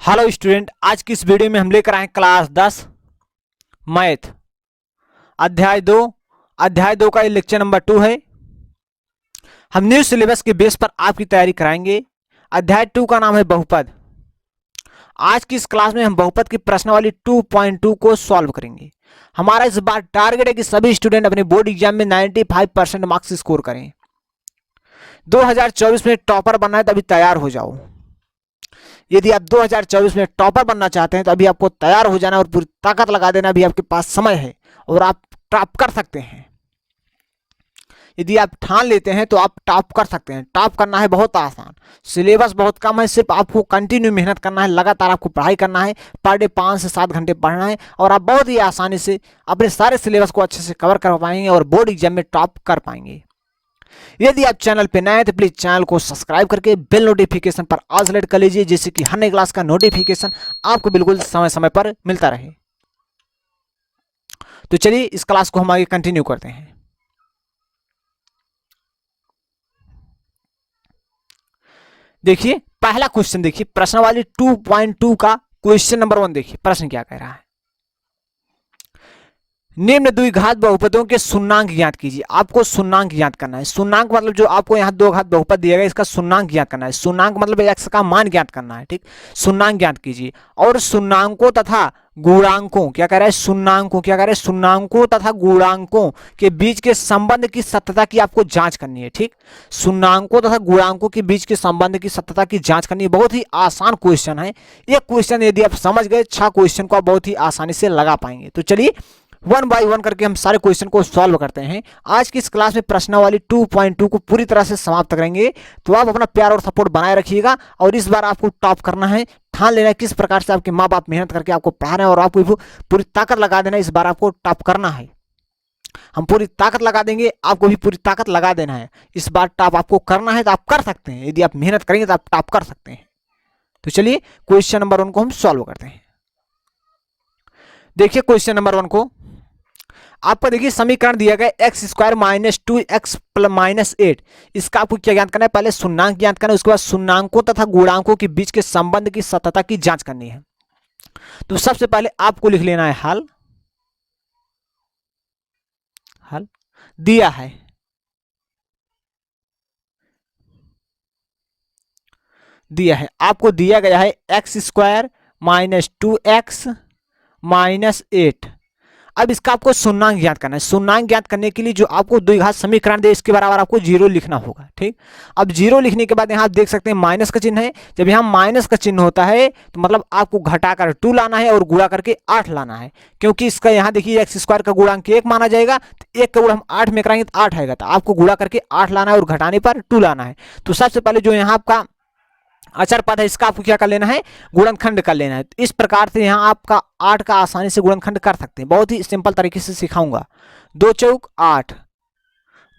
Hello student, आज की इस वीडियो में हम लेकर आए क्लास 10 मैथ अध्याय 2 का ये लेक्चर नंबर 2 है। हम न्यू सिलेबस के बेस पर आपकी तैयारी कराएंगे। अध्याय 2 का नाम है बहुपद। आज की इस क्लास में हम बहुपद की प्रश्नावली 2.2 को सॉल्व करेंगे। हमारा इस बार टारगेट है कि सभी स्टूडेंट अपने बोर्ड एग्जाम में 95% मार्क्स स्कोर करें। 2024 में टॉपर बनना है तो अभी तैयार हो जाओ। यदि आप 2024 में टॉपर बनना चाहते हैं तो अभी आपको तैयार हो जाना और पूरी ताकत लगा देना। अभी आपके पास समय है और आप टॉप कर सकते हैं। यदि आप ठान लेते हैं तो आप टॉप कर सकते हैं। टॉप करना है बहुत आसान, सिलेबस बहुत कम है, सिर्फ आपको कंटिन्यू मेहनत करना है, लगातार आपको पढ़ाई करना है, पर डे 5 से 7 घंटे पढ़ना है और आप बहुत ही आसानी से अपने सारे सिलेबस को अच्छे से कवर कर पाएंगे और बोर्ड एग्जाम में टॉप कर पाएंगे। यदि आप चैनल पे नए हैं तो प्लीज चैनल को सब्सक्राइब करके बेल नोटिफिकेशन पर ऑल सेलेक्ट कर लीजिए, जिससे कि हर नई क्लास का नोटिफिकेशन आपको बिल्कुल समय समय पर मिलता रहे। तो चलिए इस क्लास को हम आगे कंटिन्यू करते हैं। देखिए पहला क्वेश्चन, देखिए प्रश्नावली 2.2 का क्वेश्चन नंबर 1। देखिए प्रश्न क्या कह रहा है। निम्न द्विघात बहुपदों के शून्यांक ज्ञात कीजिए। आपको शून्यांक ज्ञात करना है। शून्यांक मतलब जो आपको यहाँ दो घात बहुपद दिया गया इसका शून्यांक ज्ञात करना है। शून्यांक मतलब एक्स का मान ज्ञात करना है। ठीक, शून्यांक ज्ञात कीजिए और शून्यांकों तथा गुणांकों क्या कह रहा है, शून्यांकों क्या कह रहा है, शून्यांकों तथा गुणांकों के बीच के संबंध की सत्यता की आपको जांच करनी है। ठीक, शून्यांकों तथा गुणांकों के बीच के संबंध की सत्यता की जांच करनी है। बहुत ही आसान क्वेश्चन है। ये क्वेश्चन यदि आप समझ गए 6 क्वेश्चन को आप बहुत ही आसानी से लगा पाएंगे। तो चलिए 1 बाय 1 करके हम सारे क्वेश्चन को सॉल्व करते हैं। आज की इस क्लास में प्रश्नावली 2.2 को पूरी तरह से समाप्त करेंगे। तो आप अपना प्यार और सपोर्ट बनाए rखिएगा और इस बार आपको टॉप करना है। ठान लेना है किस प्रकार से आपके माँ बाप मेहनत करके आपको पढ़ा रहे हैं और आपको पूरी ताकत लगा देना है। इस बार आपको टॉप करना है। हम पूरी ताकत लगा देंगे, आपको भी पूरी ताकत लगा देना है। इस बार टॉप आपको करना है तो आप कर सकते हैं। यदि आप मेहनत करेंगे तो आप टॉप कर सकते हैं। तो चलिए क्वेश्चन नंबर 1 को हम सॉल्व करते हैं। देखिए क्वेश्चन नंबर 1 को आपको देखिए समीकरण दिया गया x square minus 2x minus 8। इसका आपको क्या ज्ञात करना है, पहले शून्यांक ज्ञात करना है, उसके बाद शून्यांकों तथा गुणांकों के बीच के संबंध की सत्यता की जांच करनी है। तो सबसे पहले आपको लिख लेना है हल। हल दिया है, आपको दिया गया है x square minus 2x minus 8। अब इसका आपको शून्यांक ज्ञात करना है। शून्यांक ज्ञात करने के लिए जो आपको द्विघात समीकरण दे इसके बराबर आपको 0 लिखना होगा। ठीक, अब 0 लिखने के बाद यहाँ आप देख सकते हैं माइनस का चिन्ह है। जब यहाँ माइनस का चिन्ह होता है तो मतलब आपको घटाकर 2 लाना है और गुणा करके 8 लाना है, क्योंकि इसका यहाँ देखिए एक्स स्क्वायर का गुणांक 1 माना जाएगा। तो 1 का गुणा हम 8 में कराएंगे तो 8 आएगा। तो आपको गुणा करके 8 लाना है और घटाने पर 2 लाना है। तो सबसे पहले जो यहाँ आपका अचर पद है इसका आपको क्या कर लेना है, गुणनखंड कर लेना है। तो इस प्रकार से यहाँ आपका 8 का आसानी से गुणनखंड कर सकते हैं। बहुत ही सिंपल तरीके से सिखाऊंगा। 2 चौक 8,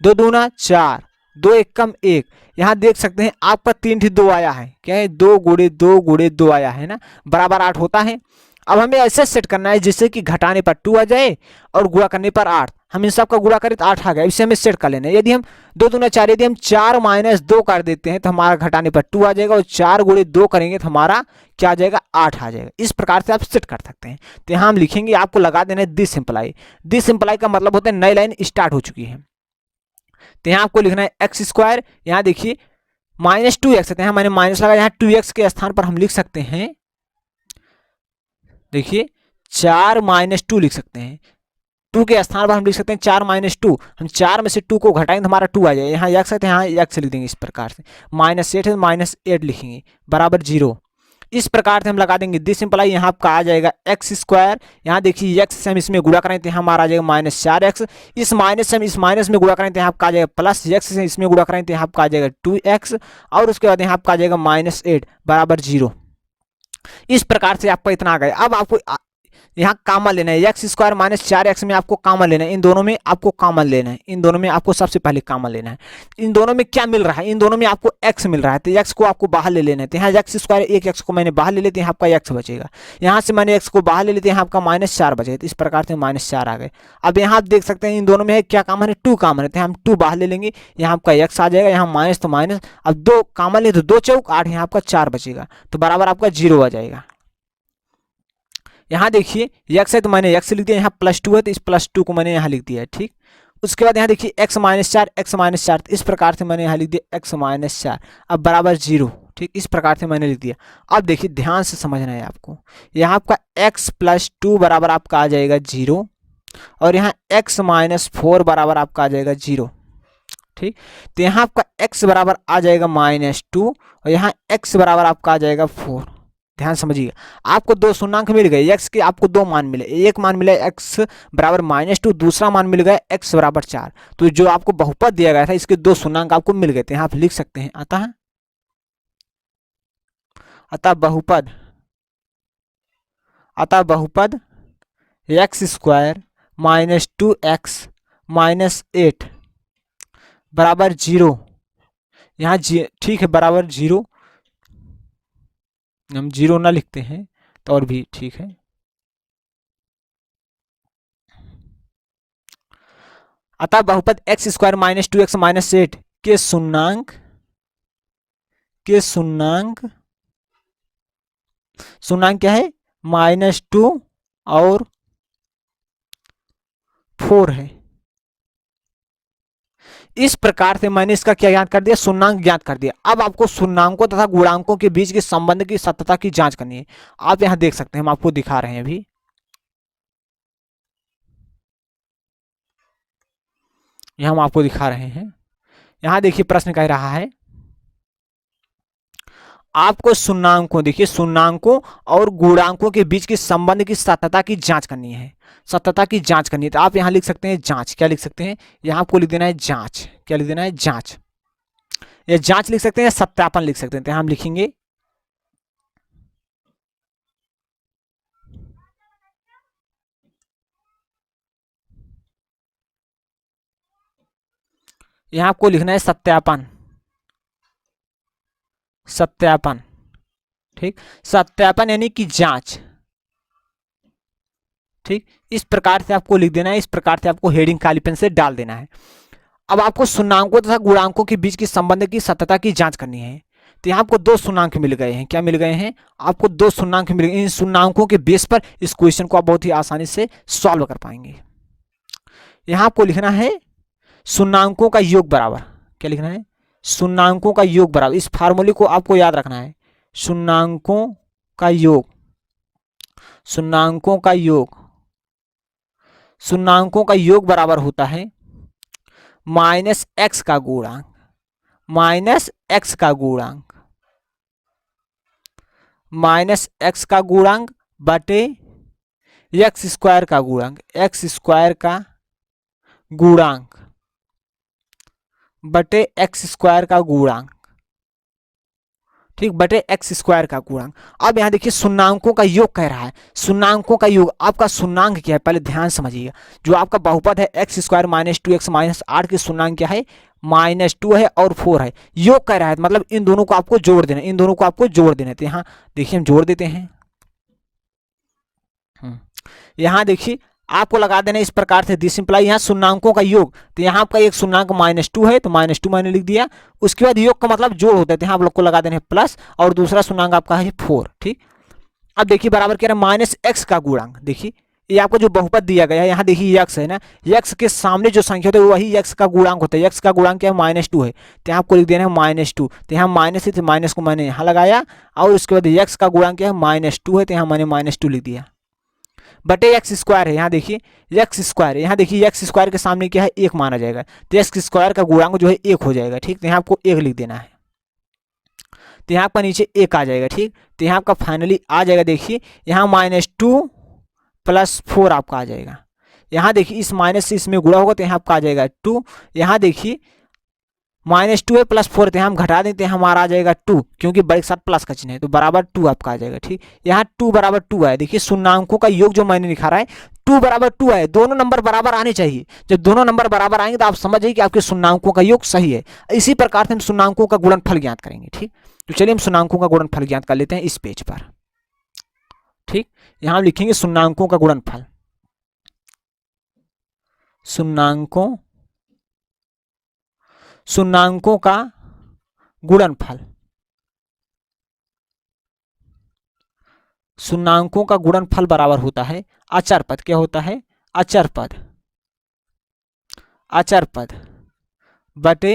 2 दूना 4, 2 एकम 1। यहाँ देख सकते हैं आपका 3 थी 2 आया है। क्या है, 2 गुणे 2 गुणे 2 आया है ना, बराबर 8 होता है। अब हमें ऐसे सेट करना है जिससे कि घटाने पर 2 आ जाए और गुणा करने पर 8। हम इन सब का गुणा करें तो 8 आ गया। इसे हमें सेट कर लेना है। यदि हम 2 दूना 4, यदि हम 4 माइनस 2 कर देते हैं तो हमारा घटाने पर 2 आ जाएगा और 4 गुणे 2 करेंगे तो हमारा क्या आ जाएगा, 8 आ जाएगा। इस प्रकार से आप सेट कर सकते हैं। तो यहाँ हम लिखेंगे, आपको लगा देना है दिस सिंप्लाई। दिस सिंप्लाई का मतलब होता है नई लाइन स्टार्ट हो चुकी है। तो यहाँ आपको लिखना है एक्स स्क्वायर, यहाँ देखिए माइनस 2x है, यहाँ मैंने माइनस लगा, यहाँ 2x के स्थान पर हम लिख सकते हैं, देखिए 4 माइनस 2 लिख सकते हैं। 2 के स्थान पर हम लिख सकते हैं 4 माइनस 2। हम 4 में से 2 को घटाएंगे तो हमारा 2 आ जाएगा। यहाँ x है तो यहाँ x लिख देंगे। इस प्रकार से माइनस 8 है तो माइनस 8 लिखेंगे बराबर 0। इस प्रकार से हम लगा देंगे दिस सिंप्लाई। यहाँ आपका आ जाएगा एक्स स्क्वायर, यहाँ देखिए x से हम इसमें गुणा करें तो यहाँ हमारा आ जाएगा माइनस 4x। इस माइनस से हम इस माइनस में गुणा करें तो यहाँ आपका आ जाएगा प्लस x से इसमें गुणा करें तो यहाँ आपका आ जाएगा 2x और उसके बाद यहाँ आपका आ जाएगा माइनस 8 बराबर 0। इस प्रकार से आपका इतना आ गया। अब आपको यहाँ कॉमन लेना है, एक्स स्क्वायर माइनस 4x में आपको कॉमन लेना है। इन दोनों में आपको कॉमन लेना है। इन दोनों में आपको सबसे पहले कॉमन लेना है। इन दोनों में क्या मिल रहा है, इन दोनों में आपको x मिल रहा है। तो x को आपको बाहर ले लेना है। तो यहाँ एक्स स्क्वायर, एक x को मैंने बाहर ले लेते हैं, यहाँ आपका x बचेगा। यहाँ से मैंने x को बाहर ले लेते हैं, यहाँ आपका -4 बचेगा। तो इस प्रकार से -4 आ गए। अब यहाँ आप देख सकते हैं इन दोनों में क्या कॉमन है, 2 कॉमन है। तो हम 2 बाहर ले लेंगे, यहाँ आपका x आ जाएगा, यहाँ माइनस तो माइनस। अब 2 कॉमन ले तो 2 चौक 8, यहाँ आपका 4 बचेगा। तो बराबर आपका 0 आ जाएगा। यहाँ देखिए x है तो मैंने x लिख दिया, यहाँ +2 है तो इस +2 को मैंने यहाँ लिख दिया है, ठीक। उसके बाद यहाँ देखिए x-4 इस प्रकार से मैंने यहाँ लिख दिया x-4, अब बराबर 0, ठीक, इस प्रकार से मैंने लिख दिया। अब देखिए ध्यान से समझना है आपको, यहाँ आपका x+2 बराबर आपका आ जाएगा 0 और यहाँ x-4 बराबर आपका आ जाएगा 0, ठीक। तो यहाँ आपका x बराबर आ जाएगा -2 और यहाँ x बराबर आपका आ जाएगा 4। ध्यान समझिए, आपको दो पूर्णांक मिल गए, x के आपको दो मान मिले, एक मान मिला x बराबर -2, दूसरा मान मिल गया x बराबर 4। तो जो आपको बहुपद दिया गया था इसके दो पूर्णांक आपको मिल गए थे, यहाँ आप लिख सकते हैं। अतः बहुपद x² -2x -8 बराबर 0, यहाँ ठीक है बराबर 0, हम 0 ना लिखते हैं तो और भी ठीक है। अतः बहुपद x² -2x -8 के शून्यंक क्या है, -2 और 4 है। इस प्रकार से मैंने इसका क्या ज्ञात कर दिया, शून्यंक ज्ञात कर दिया। अब आपको शून्यंकों तथा गुणांकों के बीच के संबंध की सत्यता की जांच करनी है। आप यहां देख सकते हैं, हम आपको दिखा रहे हैं अभी। यहां हम आपको दिखा रहे हैं, यहां देखिए प्रश्न कह रहा है आपको शून्यंकों, देखिए शून्यंकों और गुणांकों के बीच के संबंध की सत्यता की जांच करनी है। सत्यता की जांच करनी है तो आप यहां लिख सकते हैं जांच। क्या लिख सकते हैं, यहां आपको लिख देना है जांच। क्या लिख देना है, जांच। या जांच लिख सकते हैं, सत्यापन लिख सकते हैं। तो हम लिखेंगे यहां आपको लिखना है सत्यापन। सत्यापन, ठीक, सत्यापन यानी कि जांच, ठीक। इस प्रकार से आपको लिख देना है, इस प्रकार से आपको हेडिंग काली पेन से डाल देना है। अब आपको शून्यंकों तथा गुणांकों के बीच के संबंध की सत्यता की जांच करनी है। तो यहाँ आपको दो शून्यंक मिल गए हैं। क्या मिल गए हैं, आपको दो शून्यंक मिल गए। इन शून्यंकों के बेस पर इस क्वेश्चन को आप बहुत ही आसानी से सॉल्व कर पाएंगे। यहाँ आपको लिखना है शून्यंकों का योग बराबर, क्या लिखना है, शून्यंकों का योग बराबर, इस फार्मूले को आपको याद रखना है। शून्यंकों का योग, शून्यंकों का योग, शून्यंकों का योग बराबर होता है -x का गुणांक, -x का गुणांक, -x का गुणांक बटे x² का गुणांक, x² का गुणांक बटे x² का गुणांक, ठीक, बटे x² का गुणांक। अब यहां देखिए शून्यंकों का योग कह रहा है। शून्यंकों का योग, आपका शून्यंक क्या है पहले ध्यान समझिएगा। जो आपका बहुपद है x² -2x -8 के शून्यंक क्या है, -2 है और 4 है। योग कह रहा है मतलब इन दोनों को आपको जोड़ देना, इन दोनों को आपको जोड़ देना। तो यहाँ देखिए हम जोड़ देते हैं। यहाँ देखिए आपको लगा देना इस प्रकार से, दिस इंप्लाई यहाँ शून्यंकों का योग। तो यहाँ आपका एक शून्यंक -2 है तो -2 मैंने लिख दिया। उसके बाद योग का मतलब जोड़ होता है, तो यहाँ आप लोग को लगा देना है प्लस, और दूसरा शून्यंक आपका है 4, ठीक। अब देखिए बराबर कह रहा है -x का गुणांक। देखिए ये आपको जो बहुपद दिया गया है, यहाँ देखिए x है ना, x के सामने जो संख्या होता है वही x का गुणांक होता है। x का गुणांक क्या है, -2 है, तो यहाँ आपको लिख देना है -2। तो यहाँ माइनस है तो माइनस को मैंने यहाँ लगाया, और उसके बाद x का गुणांक क्या है, -2 है, तो यहाँ मैंने -2 लिख दिया, बटे x² है। यहाँ देखिए x², यहाँ देखिए x² के सामने क्या है, 1 माना जाएगा, तो x² का गुणांक जो है 1 हो जाएगा, ठीक। तो यहाँ आपको 1 लिख देना है, तो यहाँ पर नीचे 1 आ जाएगा, ठीक। तो यहाँ आपका फाइनली आ जाएगा, देखिए यहाँ -2 + 4 आपका आ जाएगा। यहाँ देखिए इस माइनस से इसमें गुणा होगा तो यहाँ आपका आ जाएगा 2। यहाँ देखिए -2 है +4, तो हम घटा देते हैं, हमारा आ जाएगा 2, क्योंकि बड़े के साथ प्लस का चिन्ह है, तो बराबर 2 आपका आ जाएगा, ठीक। यहाँ 2 बराबर 2 है। देखिए शून्यंकों का योग जो मैंने लिखा रहा है 2 बराबर 2 है। दोनों नंबर बराबर आने चाहिए। जब दोनों नंबर बराबर आएंगे तो आप समझ जाइए कि आपके शून्यंकों का योग सही है। इसी प्रकार से हम शून्यंकों का गुणनफल ज्ञात करेंगे, ठीक। तो चलिए हम शून्यंकों का गुणनफल ज्ञात कर लेते हैं इस पेज पर, ठीक। यहाँ हम लिखेंगे शून्यंकों का गुणनफल, शून्यंकों का गुणनफल, शून्याङ्कों का गुणनफल बराबर होता है अचर पद। क्या होता है? अचर पद। अचर पद बटे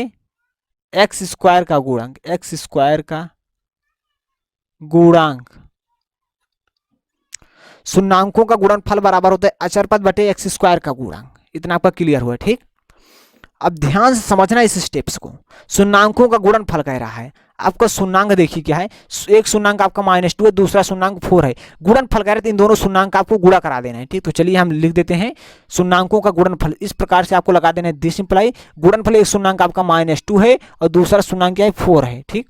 एक्स स्क्वायर का गुणांक। एक्स स्क्वायर का गुणांक। शून्याङ्कों का गुणनफल बराबर होता है अचर पद बटे एक्स स्क्वायर का गुणांक। इतना आपका क्लियर हुआ? ठीक। अब ध्यान से समझना इस स्टेप्स को। शून्याङ्कों का गुणनफल कह रहा है। आपका शून्याङ्क देखिए क्या है, एक शून्याङ्क आपका -2 है, दूसरा शून्याङ्क 4 है। गुणनफल कह रहे थे इन दोनों शून्याङ्क आपको गुणा करा देना है। ठीक, तो चलिए हम लिख देते हैं शून्याङ्कों का गुणनफल। इस प्रकार से आपको लगा देना है दिस इंप्लाई गुणनफल। एक शून्याङ्क आपका -2 है और दूसरा शून्याङ्क क्या है? 4 है। ठीक,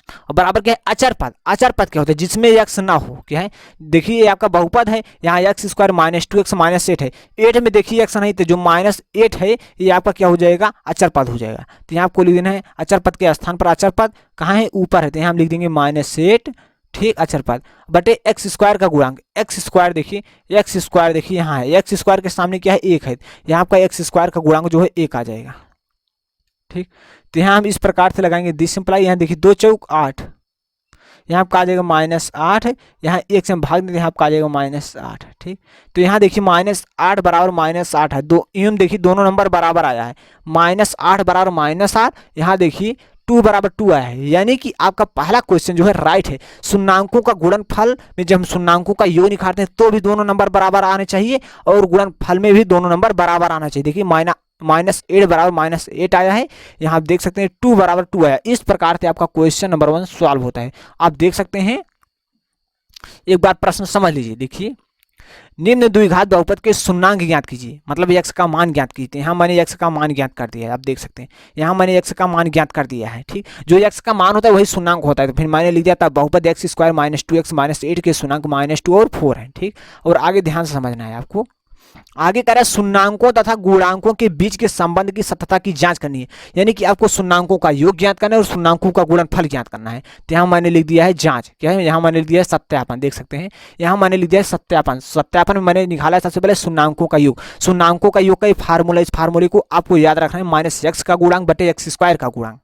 और बराबर क्या है? अचर पद। अचर पद क्या होता है? जिसमें x ना हो। क्या है? देखिए ये आपका बहुपद है, यहाँ एक्स स्क्वायर -2x -8 है। 8 में देखिए x नहीं, तो जो -8 है ये आपका क्या हो जाएगा? अचर पद हो जाएगा। तो यहाँ आपको लिख देना है अचर पद के स्थान पर अचर पद कहाँ है? ऊपर है, तो यहाँ हम लिख देंगे -8। ठीक, अचर पद बटे एक्स स्क्वायर का गुणांक। एक्स स्क्वायर देखिए, एक्स स्क्वायर देखिए यहाँ है, एक्स स्क्वायर के सामने क्या है? 1 है। यहाँ आपका एक्स स्क्वायर का गुणांक जो है 1 आ जाएगा। ठीक, तो यहाँ हम इस प्रकार से लगाएंगे दिस इंप्लाई। यहाँ देखिए 2 चौक 8, यहाँ आपका आ जाएगा -8, यहाँ 1 से हम भाग देते हैं, यहाँ आपका आ जाएगा -8। ठीक, तो यहाँ देखिए -8 बराबर -8 है। दो यूं देखिए दोनों नंबर बराबर आया है। -8 बराबर -8, यहाँ देखिए 2 बराबर 2 आया है। यानी कि आपका पहला क्वेश्चन जो है राइट है। शून्याङ्कों का गुणनफल में जब हम शून्याङ्कों का योग निकालते हैं तो भी दोनों नंबर बराबर आने चाहिए और गुणनफल में भी दोनों नंबर बराबर आना चाहिए। देखिए -8 बराबर -8 आया है। यहाँ आप देख सकते हैं 2 बराबर 2 आया। इस प्रकार से आपका क्वेश्चन नंबर 1 सॉल्व होता है। आप देख सकते हैं, एक बार प्रश्न समझ लीजिए। देखिए, निम्न द्विघात बहुपद के शून्याङ्क ज्ञात कीजिए, मतलब x का मान ज्ञात कीजिए। यहाँ मैंने x का मान ज्ञात कर दिया है, आप देख सकते हैं यहाँ मैंने x का मान ज्ञात कर दिया है। ठीक, जो x का मान होता है वही शून्याङ्क होता है। तो फिर मैंने लिख दिया था बहुपद x स्क्वायर -2x -8 के शून्याङ्क -2 और 4 है। ठीक, और आगे ध्यान से समझना है आपको। आगे कह रहा है शून्याङ्कों तथा गुणांकों के बीच के संबंध की सत्यता की जांच करनी है। यानी कि आपको शून्याङ्कों का योग ज्ञात करना है और शून्याङ्कों का गुणनफल ज्ञात करना है। तो यहाँ मैंने लिख दिया है जांच। क्या है? यहाँ मैंने लिख दिया है सत्यापन। देख सकते हैं यहाँ मैंने लिख दिया है सत्यापन। सत्यापन में मैंने निकाला है सबसे पहले शून्याङ्कों का योग। शून्याङ्कों का योग का फार्मूला, इस फार्मूले को आपको याद रखना है, -x का गुणांक बटे एक्स स्क्वायर का गुणांक।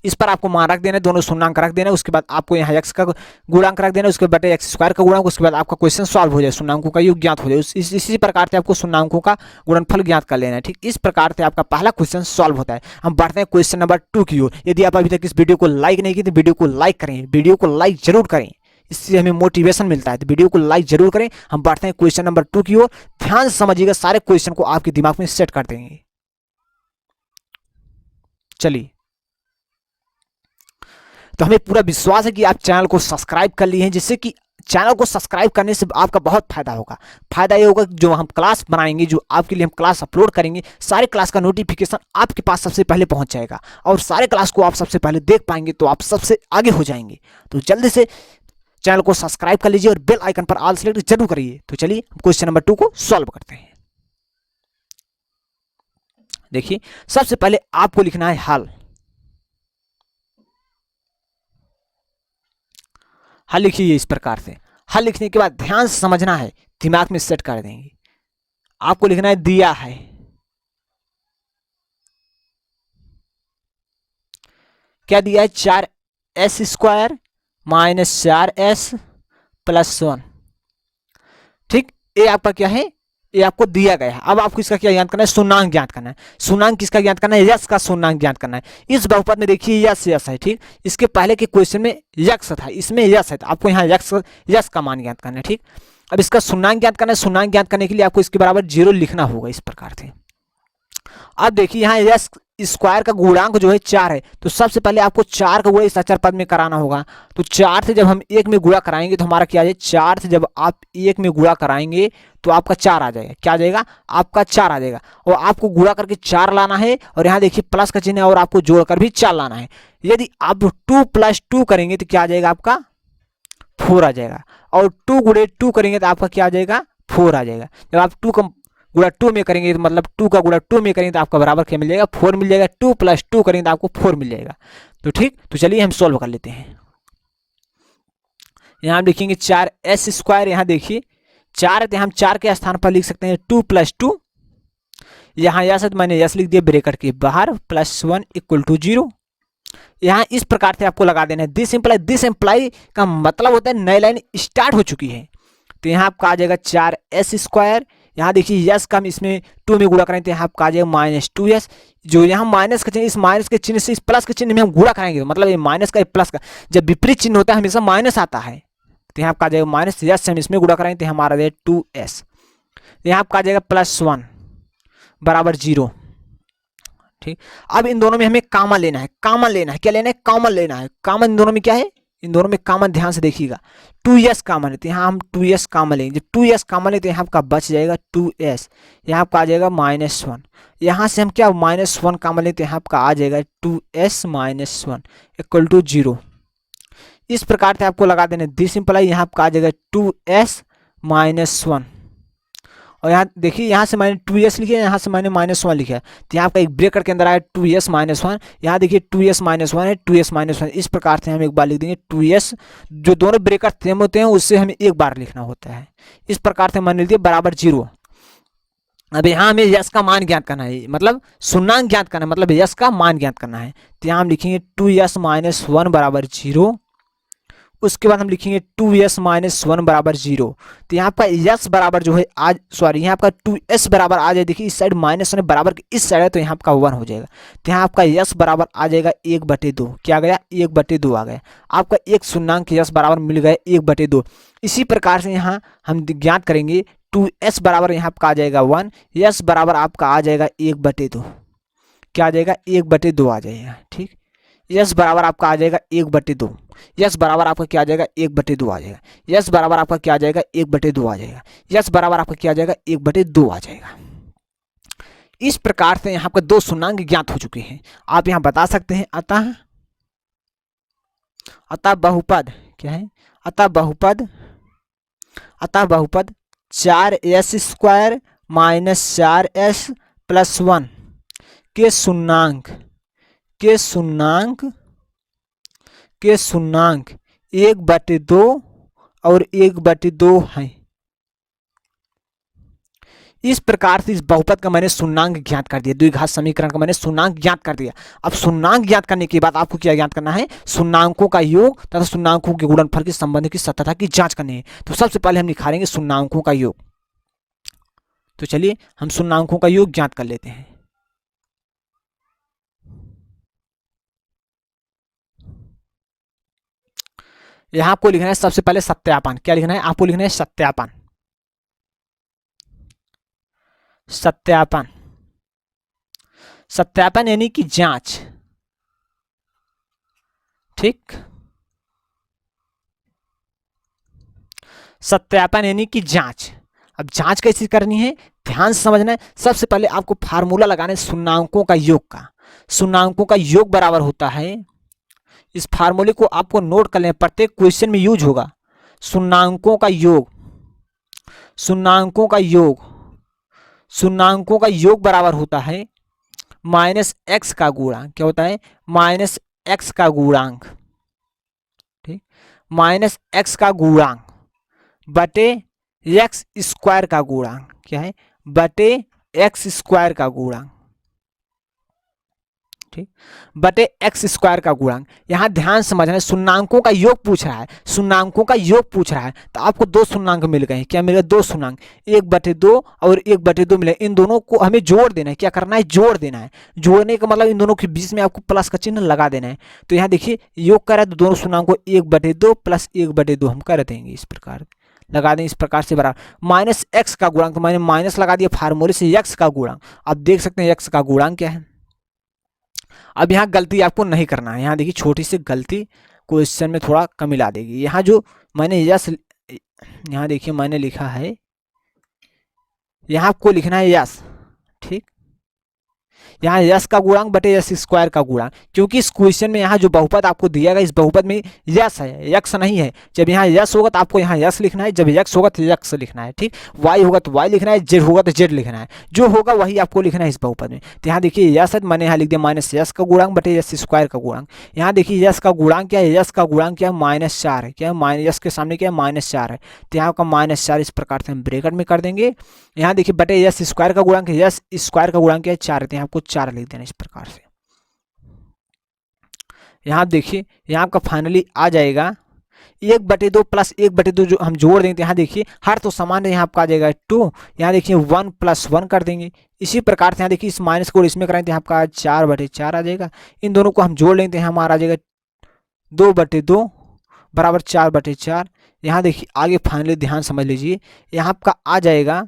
इस पर आपको मान रख देना है, दोनों शून्याङ्क रख देना, उसके बाद आपको यहाँ x का गुणांक रख देना, उसके बटे एक्स स्क्वायर का गुणांक। उसके बाद आपका क्वेश्चन सॉल्व हो जाए, शून्याङ्कों का योग ज्ञात हो जाए। इसी प्रकार से आपको शून्याङ्कों का गुणनफल ज्ञात कर लेना है। ठीक, इस प्रकार से आपका पहला क्वेश्चन सॉल्व होता है। हम बढ़ते हैं क्वेश्चन नंबर 2 की ओर। यदि आप अभी तक इस वीडियो को लाइक नहीं किए तो वीडियो को लाइक करें, वीडियो को लाइक जरूर करें, इससे हमें मोटिवेशन मिलता है। तो वीडियो को लाइक जरूर करें। हम बढ़ते हैं क्वेश्चन नंबर 2 की ओर। ध्यान से समझिएगा, सारे क्वेश्चन को आपके दिमाग में सेट कर देंगे। चलिए, तो हमें पूरा विश्वास है कि आप चैनल को सब्सक्राइब कर लिए हैं, जिससे कि चैनल को सब्सक्राइब करने से आपका बहुत फायदा होगा। फायदा ये होगा जो हम क्लास बनाएंगे, जो आपके लिए हम क्लास अपलोड करेंगे, सारे क्लास का नोटिफिकेशन आपके पास सबसे पहले पहुंच जाएगा और सारे क्लास को आप सबसे पहले देख पाएंगे, तो आप सबसे आगे हो जाएंगे। तो जल्दी से चैनल को सब्सक्राइब कर लीजिए और बेल आइकन पर ऑल सेलेक्ट जरूर करिए। तो चलिए क्वेश्चन नंबर 2 को सॉल्व करते हैं। देखिए, सबसे पहले आपको लिखना है हल। हल लिखिए इस प्रकार से। हल लिखने के बाद ध्यान से समझना है, दिमाग में सेट कर देंगे। आपको लिखना है दिया है क्या दिया है? 4s square -4s + 1। ठीक, ये आपका क्या है? ये आपको दिया गया है। अब आपको इसका क्या ज्ञात करना है? शून्याङ्क ज्ञात करना है। शून्याङ्क किसका ज्ञात करना है? यक्स का शून्याङ्क ज्ञात करना है। इस बहुपद में देखिए यस है। ठीक, इसके पहले के क्वेश्चन में यक्स था, इसमें यस है, तो आपको यहाँ यस का मान ज्ञात करना है। ठीक, अब इसका शून्याङ्क ज्ञात करना है। शून्याङ्क ज्ञात करने के लिए आपको इसके बराबर 0 लिखना होगा इस प्रकार से। अब देखिए यहाँ यस स्क्वायर का गुणांक जो है 4 है, तो सबसे पहले आपको 4 का गुणा इस अचर पद में कराना होगा। तो 4 से जब हम 1 में गुणा कराएंगे तो हमारा क्या आ जाए? 4 से जब आप 1 में गुणा कराएंगे तो आपका 4 आ जाएगा। क्या आ जाएगा? आपका 4 आ जाएगा। और आपको गुणा करके 4 लाना है, और यहाँ देखिए प्लस का चिन्ह है, और आपको जोड़कर भी 4 लाना है। यदि आप 2 + 2 करेंगे तो क्या आ जाएगा? आपका 4 आ जाएगा। और 2 × 2 करेंगे तो आपका क्या आ जाएगा? 4 आ जाएगा। जब आप 2 का गुणा 2 में करेंगे तो मतलब 2 का गुणा 2 में करेंगे तो आपका बराबर क्या मिल जाएगा? 4 मिल जाएगा। 2 + 2 करेंगे तो आपको 4 मिल जाएगा। तो ठीक, तो चलिए हम सॉल्व कर लेते हैं। यहाँ हम लिखेंगे 4s स्क्वायर। यहाँ देखिए 4 है तो हम 4 के स्थान पर लिख सकते हैं 2 + 2। यहाँ यस है तो मैंने यस लिख दिया ब्रैकेट के बाहर, +1 = 0। यहाँ इस प्रकार से आपको लगा देना है दिस एम्प्लाई का मतलब होता है नई लाइन स्टार्ट हो चुकी है। तो यहाँ आपका आ जाएगा 4s²। यहाँ देखिए यस का हम इसमें 2 में गुणा करेंगे तो यहाँ आपका आ जाएगा -2s। जो यहाँ माइनस का चिन्ह, इस माइनस के चिन्ह से इस प्लस के चिन्ह में हम गुणा करेंगे, मतलब ये माइनस का प्लस का जब विपरीत चिन्ह होता है हमेशा माइनस आता है। तो यहाँ आपका आ जाएगा माइनस, यस से हम इसमें गुणा करेंगे तो हमारा आ जाएगा 2s। यहाँ आपका आ जाएगा +1 बराबर 0। ठीक, अब इन दोनों में हमें कॉमन लेना है। कॉमन लेना है, क्या लेना है? कॉमन लेना है। कॉमन इन दोनों में क्या है? इन दोनों में कॉमन ध्यान से देखिएगा 2s कॉमन है, तो यहाँ हम 2s कॉमन लेंगे। जब 2s कॉमन है तो यहाँ आपका बच जाएगा 2s। यहाँ आपका आ जाएगा -1। यहाँ से हम क्या -1 कॉमन लेते हैं, यहाँ आपका आ जाएगा 2s - 1 = 0। इस प्रकार से आपको लगा देना दिस सिंपल। यहाँ आपका आ जाएगा 2s - 1। और यहाँ देखिए यहाँ से मैंने 2s लिखा है, यहाँ से मैंने -1 लिखा है, तो यहाँ आपका एक ब्रेकेट के अंदर आया 2s - 1। यहाँ देखिए 2s - 1 है, 2s - 1। इस प्रकार से हम एक बार लिख देंगे 2s, जो दोनों ब्रेकेट सेम होते हैं उससे हमें एक बार लिखना होता है। इस प्रकार से मैंने लिख दिया बराबर 0। अब यहाँ हमें यस का मान ज्ञात करना है, मतलब शून्याङ्क ज्ञात करना है, मतलब यस का मान ज्ञात करना है। तो यहाँ हम लिखेंगे 2s - 1 बराबर 0। उसके बाद हम लिखेंगे 2s - 1 बराबर 0। तो यहाँ आपका s बराबर जो है आज यहाँ आपका 2s बराबर आ जाए, देखिए इस साइड -1 बराबर इस साइड है तो यहाँ आपका 1 हो जाएगा। तो यहाँ आपका s बराबर आ जाएगा 1/2। क्या गया? 1/2 आ गया। आपका एक शून्याङ्क s बराबर मिल गया 1/2। इसी प्रकार से यहाँ हम ज्ञात करेंगे 2s बराबर यहाँ आपका आ जाएगा 1, s बराबर आपका आ जाएगा 1/2। क्या आ जाएगा? 1/2 आ जाएगा। ठीक, s बराबर आपका आ जाएगा 1/2। यस बराबर आपका क्या आ जाएगा? 1/2 आ जाएगा। यस बराबर आपका क्या आ जाएगा? 1/2 आ जाएगा। यस बराबर आपका क्या आ जाएगा? 1/2 आ जाएगा। इस प्रकार से यहाँ पर 2 शून्याङ्क ज्ञात हो चुके हैं। आप यहाँ बता सकते हैं अतः बहुपद क्या है? अतः बहुपद 4s² - 4s + 1 के शून्याङ्क 1/2 और 1/2 हैं। इस प्रकार से इस बहुपद का मैंने शून्याङ्क ज्ञात कर दिया, द्विघात समीकरण का मैंने शून्याङ्क ज्ञात कर दिया। अब शून्याङ्क ज्ञात करने के बाद आपको क्या ज्ञात करना है? शून्याङ्कों का योग तथा शून्याङ्कों के गुणनफल के संबंध की सत्यता की जांच करनी है। तो सबसे पहले हम निकालेंगे शून्याङ्कों का योग। तो चलिए हम शून्याङ्कों का योग ज्ञात कर लेते हैं। यहाँ आपको लिखना है सबसे पहले सत्यापन। क्या लिखना है? आपको लिखना है सत्यापन। सत्यापन यानी कि जांच। ठीक, सत्यापन यानी कि जांच। अब जांच कैसे करनी है ध्यान से समझना है। सबसे पहले आपको फार्मूला लगाना है शून्याङ्कों का योग का। शून्याङ्कों का योग बराबर होता है, इस फार्मूले को आपको नोट कर लें, प्रत्येक क्वेश्चन में यूज होगा। शून्याङ्कों का योग बराबर होता है -x का गुणांक। क्या होता है? -x का गुणांक। ठीक, -x का गुणांक बटे x² का गुणांक। क्या है? बटे x² का गुणांक। ठीक, बटे x² का गुणांक। यहाँ ध्यान समझना है, शून्याङ्कों का योग पूछ रहा है, शून्याङ्कों का योग पूछ रहा है, तो आपको 2 शून्याङ्क मिल गए हैं। क्या मिल गए? 2 शून्याङ्क, 1/2 और 1/2 मिले। इन दोनों को हमें जोड़ देना है। क्या करना है? जोड़ देना है। जोड़ने का मतलब इन दोनों के बीच में आपको प्लस का चिन्ह लगा देना है। तो यहाँ देखिए योग कर रहा है तो दोनों शून्याङ्कों 1/2 + 1/2 हम कर देंगे। इस प्रकार लगा दें, इस प्रकार से बराबर -x का गुणांक, तो मैंने माइनस लगा दिया फार्मूले से x का गुणांक। अब देख सकते हैं x का गुणांक क्या है। अब यहाँ गलती आपको नहीं करना है। यहाँ देखिए छोटी सी गलती क्वेश्चन में थोड़ा कमी ला देगी। यहाँ जो मैंने यहाँ देखिए मैंने लिखा है, यहाँ आपको लिखना है यस। ठीक, यहाँ यस का गुणांक बटे s² का गुणांक, क्योंकि इस क्वेश्चन में यहाँ जो बहुपद आपको दिया गया इस बहुपद में यस है, यक्स नहीं है। जब यहाँ यस होगा तो आपको यहाँ यस लिखना है, जब यक्स होगा तो यक्स लिखना है। ठीक, वाई होगा तो वाई लिखना है, जेड होगा तो जेड लिखना है। जो होगा वही आपको लिखना है इस बहुपद में। तो यहाँ देखिए यस है, मैंने यहाँ लिख दिया -s का गुणांक बटे s² का गुणांक। यहाँ देखिए यस का गुणांक क्या है? यस का गुणांक क्या है? -4 है। क्या है? यस के सामने क्या है? -4 है। तो यहाँ का -4 इस प्रकार से हम ब्रैकेट में कर देंगे। यहाँ देखिए बटे s² का गुणांक है, s² का गुणांक क्या है? 4 है। तो यहाँ आपको 4 लिख देना इस प्रकार से। यहाँ आप देखिए, यहाँ आपका फाइनली आ जाएगा 1/2 प्लस 1/2 जो हम जोड़ देंगे, यहाँ देखिए हर तो समान है, यहाँ आपका आ जाएगा 2, यहाँ देखिए 1 + 1 कर देंगे। इसी प्रकार से यहाँ देखिए इस माइनस को इसमें कराएंगे, यहाँ आपका 4/4 आ जाएगा। इन दोनों को हम जोड़ लेंगे, यहाँ हमारा आ जाएगा 2/2 बराबर 4/4। यहाँ देखिए आगे फाइनली ध्यान समझ लीजिए, यहाँ आपका आ जाएगा,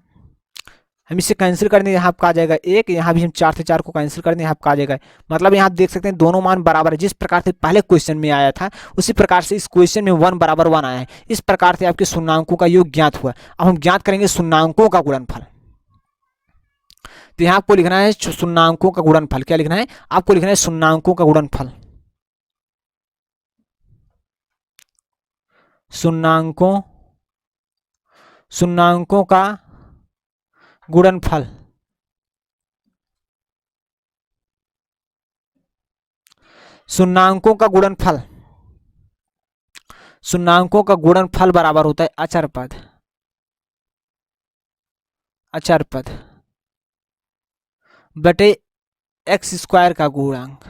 हम इसे कैंसिल कर देंगे, यहाँ आपका आ जाएगा 1, यहाँ भी हम 4 से 4 को कैंसिल कर देंगे, यहाँ आपका आ जाएगा। मतलब यहाँ आप देख सकते हैं दोनों मान बराबर है। जिस प्रकार से पहले क्वेश्चन में आया था उसी प्रकार से इस क्वेश्चन में 1 = 1 आया है। इस प्रकार से आपके शून्याङ्कों का योग ज्ञात हुआ। अब हम ज्ञात करेंगे शून्याङ्कों का गुणनफल। तो यहाँ आपको लिखना है शून्याङ्कों का गुणनफल। क्या लिखना है आपको? लिखना है शून्याङ्कों का गुणनफल। शून्याङ्कों का गुणनफल। शून्याङ्कों का गुणनफल, शून्याङ्कों का गुणनफल बराबर होता है अचर पद, अचर पद बटे x² का गुणांक,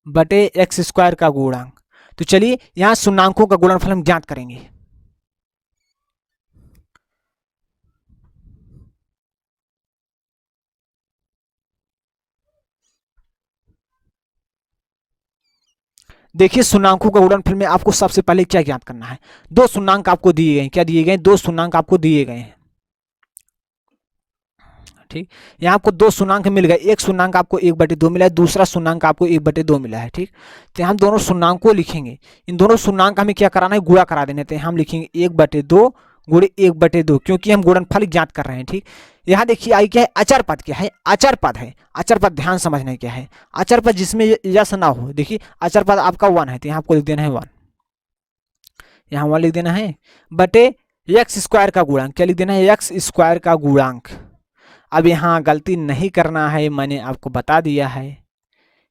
बटे x² का गुणांक। तो चलिए यहां शून्याङ्कों का गुणनफल हम ज्ञात करेंगे। देखिए शून्याङ्कों का गुणनफल में आपको सबसे पहले क्या ज्ञात करना है? दो शून्याङ्क आपको दिए गए। क्या दिए गए? दो शून्याङ्क आपको दिए गए हैं। ठीक, यहाँ आपको दो शून्याङ्क मिल गए। एक शून्याङ्क आपको 1/2 मिला है, दूसरा शून्याङ्क आपको 1/2 मिला है। ठीक, तो हम दोनों शून्याङ्क को लिखेंगे। इन दोनों शून्याङ्क हमें क्या कराना है? गुणा करा देने। तो हम लिखेंगे 1/2 गुणे 1/2, क्योंकि हम गुणनफल ज्ञात कर रहे हैं। ठीक, यहाँ देखिए आई क्या है? अचर पद। क्या है? अचर पद है। अचर पद ध्यान समझना क्या है? अचर पद जिसमें यश ना हो। देखिए अचर पद आपका 1 है, तो यहाँ आपको लिख देना है 1, यहाँ 1 लिख देना है, बटे x² का गुणांक। क्या लिख देना है? x² का गुणांक। अब यहाँ गलती नहीं करना है, मैंने आपको बता दिया है।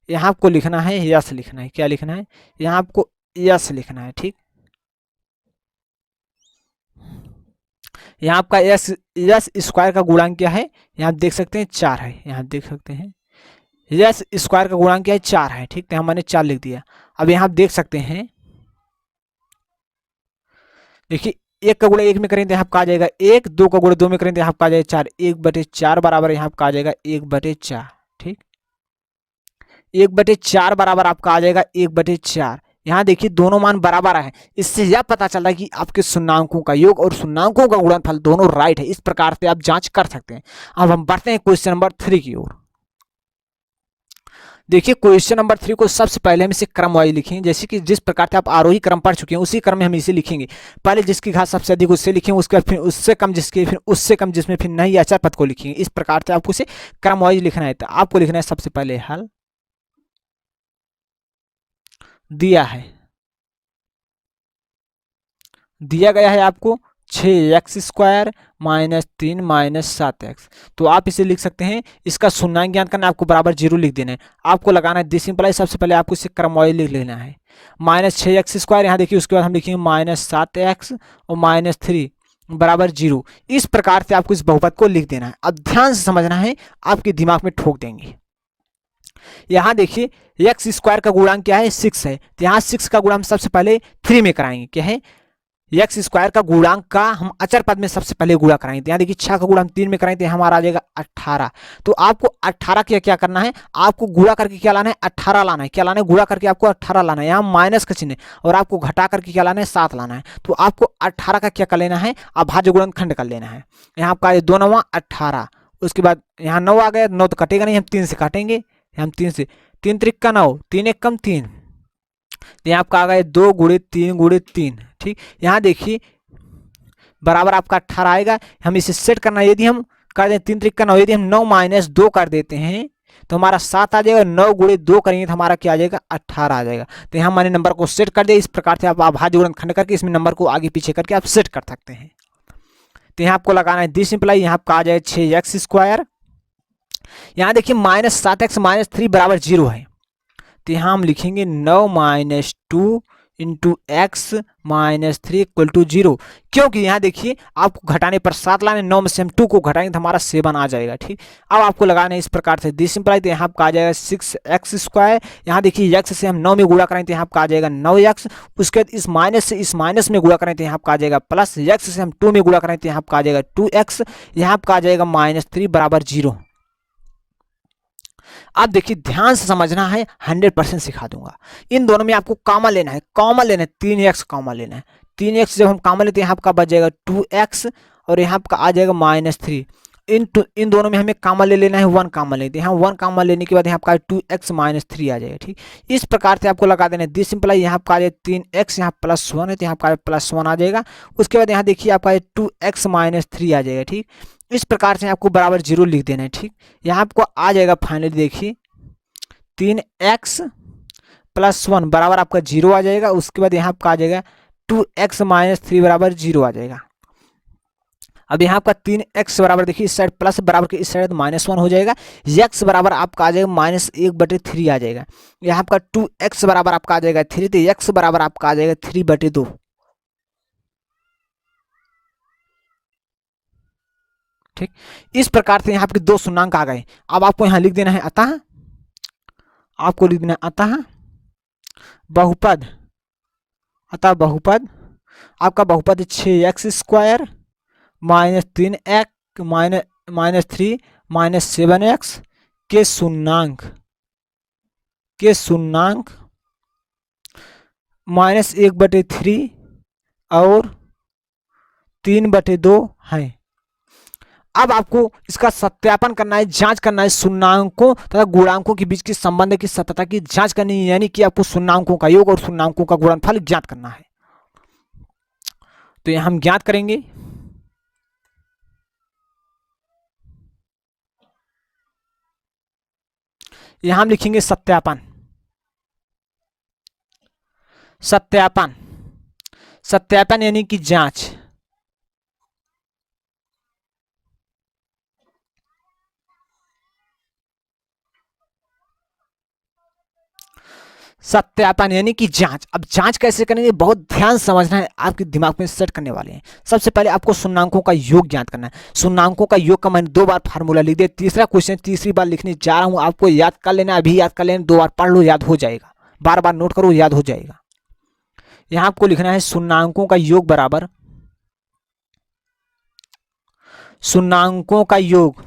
यहाँ आपको लिखना है यस लिखना है। क्या लिखना है? यहाँ आपको यस लिखना है। ठीक, यहाँ आपका x² का गुणांक क्या है? यहाँ आप देख सकते हैं 4 है। यहाँ आप देख सकते हैं x² का गुणांक क्या है? 4 है। ठीक, तो मैंने 4 लिख दिया। अब यहाँ आप देख सकते हैं, देखिए 1 का गुणा 1 में करेंगे तो यहाँ आपका आ जाएगा 1, 2 का गुणा 2 में करेंगे तो यहाँ आपका आ जाएगा 4, 1/4 बराबर यहाँ आपका आ जाएगा 1/4। ठीक, 1/4 बराबर आपका आ जाएगा 1/4। यहाँ देखिए दोनों मान बराबर है। इससे यह पता चल रहा है कि आपके शून्याङ्कों का योग और शून्याङ्कों का गुणनफल दोनों राइट है। इस प्रकार से आप जांच कर सकते हैं। अब हम बढ़ते हैं क्वेश्चन नंबर 3 की ओर। देखिए क्वेश्चन नंबर 3 को सबसे पहले हम इसे क्रम वाइज लिखेंगे। जैसे कि जिस प्रकार से आप आरोही क्रम पढ़ चुके हैं उसी क्रम में हम इसे लिखेंगे। पहले जिसकी घात सबसे अधिक उससे लिखेंगे, उसके बाद फिर उससे कम जिसके, फिर उससे कम जिसमें, फिर नई अचर पद को लिखेंगे। इस प्रकार से आपको इसे क्रम वाइज लिखना है। तो आपको लिखना है सबसे पहले हल दिया है, दिया गया है आपको 6x² - 3 - 7x। तो आप इसे लिख सकते हैं, इसका शून्याङ्क ज्ञात करना, आपको बराबर 0 लिख देना है। आपको लगाना है दिस इंप्लाई, सबसे पहले आपको इसे क्रम वाइज लिख लेना है। -6x², यहाँ देखिए उसके बाद हम लिखेंगे -7x और -3 बराबर 0। इस प्रकार से आपको इस बहुपद को लिख देना है। अब ध्यान से समझना है, आपके दिमाग में ठोक देंगे। यहाँ देखिए x² का गुणांक क्या है? 6 है। तो यहाँ 6 का गुणा हम सबसे पहले 3 में कराएंगे। क्या है? x² का गुणांक का हम अचर पद में सबसे पहले गुणा कराएंगे। यहाँ देखिए 6 का गुणा हम 3 में कराएंगे, हमारा आ जाएगा 18। तो आपको 18 क्या करना है? आपको गुणा करके क्या लाना है? 18 लाना है। क्या लाना है? गुणा करके आपको 18 लाना है। यहाँ माइनस का चिन्ह है, और आपको घटा करके क्या लाना है? 7 लाना है। तो आपको 18 का क्या कर लेना है? अभाज्य गुणनखंड कर लेना है। यहाँ आपका 2 9 18, उसके बाद यहाँ 9 आ गया, 9 तो कटेगा नहीं, हम 3 से काटेंगे। हम 3 से, 3 त्रिक का 9, 3 1 कम 3, यहाँ आपका आ गया 2 × 3 × 3। ठीक, यहाँ देखिए बराबर आपका 18 आएगा। हम इसे सेट करना, यदि हम कर दें 3 त्रिक का 9, यदि हम 9 - 2 कर देते हैं तो हमारा 7 आ जाएगा। 9 × 2 करेंगे तो हमारा क्या आ जाएगा? 18 आ जाएगा। तो यहाँ मैंने नंबर को सेट कर दिया। इस प्रकार से आप अभाज्य गुणनखंड करके इसमें नंबर को आगे पीछे करके आप सेट कर सकते हैं। तो यहाँ आपको लगाना है दिस इंप्लाई, यहाँ आपका आ जाएगा 6x²। यहाँ देखिए -7x - 3 बराबर 0 है। तो यहाँ हम लिखेंगे 9 - 2 into x minus three equal to 0, क्योंकि यहाँ देखिए आपको घटाने पर 7 लाने, 9 में से हम 2 को घटाएंगे तो हमारा 7 आ जाएगा। ठीक, अब आपको लगाना है इस प्रकार से दी सिंपलाई, तो यहाँ आपका आ जाएगा 6x²। यहाँ देखिए x से हम 9 में गुणा करेंगे तो यहाँ आपका आ जाएगा 9x। उसके बाद इस माइनस से इस माइनस में गुणा करें तो यहाँ आपका आ जाएगा प्लस, x से हम 2 में गुणा करें तो यहाँ आपका आ जाएगा 2x। यहाँ आपका आ जाएगा -3 बराबर 0। आप देखिए ध्यान से समझना है, 100% सिखा दूंगा। इन दोनों में आपको कॉमन लेना है, कॉमन लेना है 3x कॉमन लेना है। 3x जब हम कॉमन लेते हैं यहाँ आपका बच जाएगा 2x और यहाँ आपका आ जाएगा -3। इन दोनों में हमें कॉमन ले लेना है, 1 कॉमन लेते हैं। यहाँ 1 कॉमन लेने के बाद यहाँ आपका 2x -3 आ जाएगा। ठीक, इस प्रकार से आपको लगा देना है दिस सिंपलाई। यहाँ आपका आ जाएगा 3x, यहाँ +1 है तो यहाँ आपका +1 आ जाएगा। उसके बाद यहाँ देखिए आपका 2x -3 आ जाएगा। ठीक, इस प्रकार से आपको बराबर 0 लिख देना है। ठीक, यहाँ आपको आ जाएगा फाइनली देखिए 3x +1 बराबर आपका 0 आ जाएगा। उसके बाद यहाँ आपका आ जाएगा 2x -3 बराबर 0 आ जाएगा। अब यहाँ आपका 3x बराबर देखिए इस साइड प्लस बराबर के इस साइड -1 हो जाएगा। x बराबर आपका आ जाएगा -1/3 आ जाएगा। यहाँ आपका 2x बराबर आपका आ जाएगा 3, तो x बराबर आपका आ जाएगा 3/2। ठीक, इस प्रकार से यहाँ आपके 2 शून्यंक आ गए। अब आपको यहाँ लिख देना है अतः, आपको लिख देना है अतः बहुपद, अतः बहुपद आपका बहुपद 6x² -3x -3 -7x के शून्यंक -1/3 और 3/2 है। अब आपको इसका सत्यापन करना है, जांच करना है, शून्यंकों तथा गुणांकों के बीच के संबंध की सत्यता की जांच करनी है, यानी कि आपको शून्यंकों का योग और शून्यंकों का गुणनफल ज्ञात करना है। तो यह हम ज्ञात करेंगे। यहां हम लिखेंगे सत्यापन। सत्यापन, सत्यापन यानी कि जांच। सत्यापन यानी कि जांच। अब जांच कैसे करेंगे, बहुत ध्यान समझना है, आपके दिमाग में सेट करने वाले हैं। सबसे पहले आपको शून्यंकों का योग ज्ञात करना है। शून्यंकों का योग का मैंने 2 बार फार्मूला लिख दिया। तीसरा क्वेश्चन तीसरी बार लिखने जा रहा हूं, आपको याद कर लेना, अभी याद कर लेना, 2 बार पढ़ लो, याद हो जाएगा। बार बार नोट करो, याद हो जाएगा। यहां आपको लिखना है शून्यंकों का योग बराबर, शून्यंकों का योग,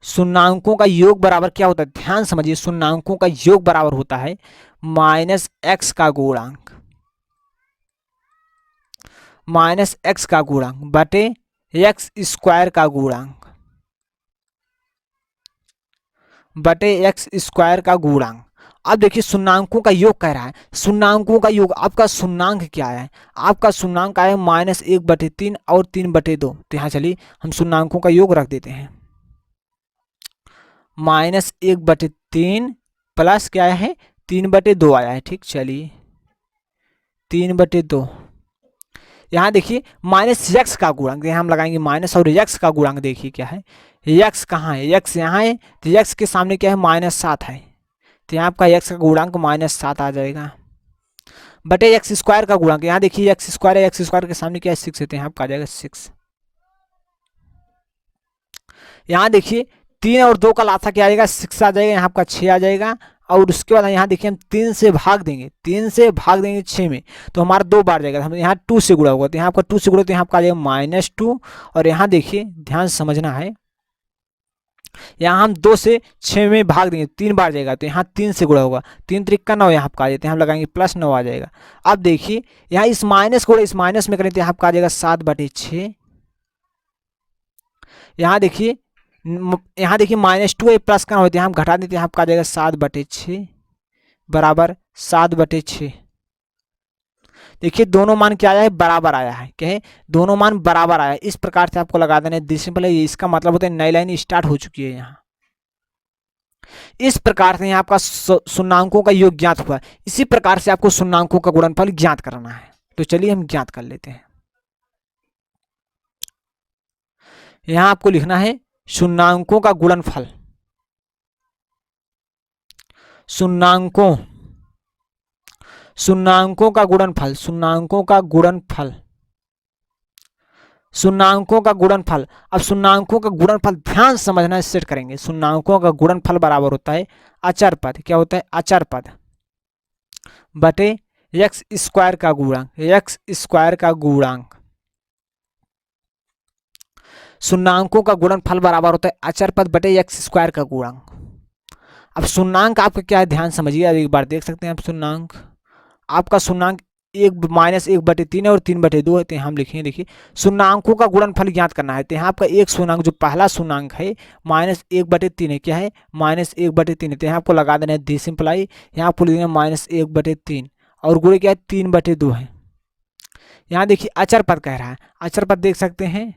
शून्यंकों का योग बराबर क्या होता है, ध्यान समझिए। शून्यंकों का योग बराबर होता है -x का गुणांक, -x का गुणांक बटे x² का गुणांक, बटे x² का गुणांक। अब देखिए शून्यंकों का योग कह रहा है, शून्यंकों का योग, आपका शून्यंक क्या है, आपका शून्यंक आया -1/3 और 3/2। तो यहाँ चलिए हम शून्यंकों का योग रख देते हैं। -1/3 प्लस क्या है 3/2 आया है। ठीक, चलिए 3/2। यहाँ देखिए -x का गुणांक, यहाँ हम लगाएंगे माइनस, और x का गुणांक देखिए क्या है, x कहाँ है, x यहाँ है, तो x के सामने क्या है -7 है, तो यहाँ आपका x का गुणांक -7 आ जाएगा। बटे x² का गुणांक, यहाँ देखिए x² है, x² के सामने क्या है 6 है, तो यहाँ आपका आ जाएगा 6। यहाँ देखिए 3 और 2 का लासा क्या आएगा 6 आ जाएगा, यहाँ आपका 6 आ जाएगा। और उसके बाद यहाँ देखिए हम 3 से भाग देंगे, 3 से भाग देंगे 6 में, तो हमारा 2 बार जाएगा, हम यहाँ 2 से गुणा होगा, तो यहाँ आपका 2 से गुणा, तो यहाँ आपका आ जाएगा -2। और यहाँ देखिए ध्यान समझना है, यहाँ हम 2 से 6 में भाग देंगे, 3 बार जाएगा, तो यहाँ 3 से गुणा होगा, 3 त्रिक 9 यहाँ आपका आ जाते हैं, हम लगाएंगे +9 आ जाएगा। अब देखिए यहाँ इस माइनस को इस माइनस में करें तो यहाँ आपका आ जाएगा 7/6। यहाँ देखिए -2 है, प्लस का होते हैं, हम घटा देते हैं, आपका आ जाएगा 7/6 बराबर 7/6। देखिए दोनों मान क्या आया है, बराबर आया है, क्या है, दोनों मान बराबर आया है। इस प्रकार से आपको लगा देना है सिंपल है, इसका मतलब होता है नई लाइन स्टार्ट हो चुकी है यहाँ। इस प्रकार से यहाँ आपका शून्यंकों का योग ज्ञात हुआ। इसी प्रकार से आपको शून्यंकों का गुणनफल ज्ञात करना है। तो चलिए हम ज्ञात कर लेते हैं। यहाँ आपको लिखना है शून्यंकों का गुणनफल, शून्यंकों शून्याङ्कों का गुणनफल, शून्याङ्कों का गुणनफल, शून्याङ्कों का गुणनफल। अब शून्याङ्कों का गुणनफल ध्यान समझना, सेट करेंगे। शून्याङ्कों का गुणनफल बराबर होता है अचर पद, क्या होता है, अचर पद बटे एक्स स्क्वायर का गुणांक, एक्स स्क्वायर का गुणांक। शून्याङ्कों का गुणनफल बराबर होता है अचर पद बटे एक्स स्क्वायर का गुणांक। अब शून्याङ्क आपका क्या है, ध्यान समझिए, अब एक बार देख सकते हैं आप शून्याङ्क। आपका शून्याङ्क -1/3 है और 3/2 है, तो यहाँ हम लिखेंगे, देखिए शून्याङ्कों का गुणनफल ज्ञात करना है। तो यहाँ आपका एक शून्याङ्क, जो पहला शून्याङ्क है -1/3 है, क्या है, -1/3 है, तो यहाँ आपको लगा देना है दिस सिंप्लाई, यहाँ आपको लिखना है -1/3 और गुणे क्या है 3/2 है। यहाँ देखिए अचर पद कह रहा है, अचर पद देख सकते हैं,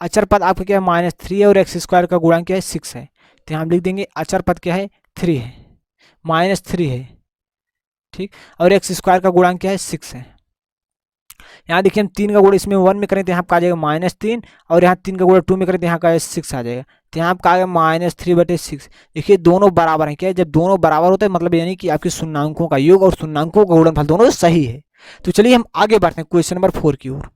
अचर पद आपका क्या है -3 है और एक्स स्क्वायर का गुणांक क्या है 6 है, तो यहाँ हम लिख देंगे अचर पद क्या है 3 है, -3 है, ठीक, और एक्स स्क्वायर का गुणांक क्या है 6 है। यहाँ देखिए हम 3 का गुणा इसमें 1 में करें तो यहाँ आपका आ जाएगा -3 और यहाँ 3 का गुणा 2 में करें तो यहाँ का 6 आ जाएगा, तो यहाँ आपका आ गया -3/6। देखिए दोनों बराबर हैं, क्या है, जब दोनों बराबर होते हैं मतलब यानी कि आपके शून्याङ्कों का योग और शून्याङ्कों का गुणनफल दोनों सही है। तो चलिए हम आगे बढ़ते हैं क्वेश्चन नंबर 4 की ओर।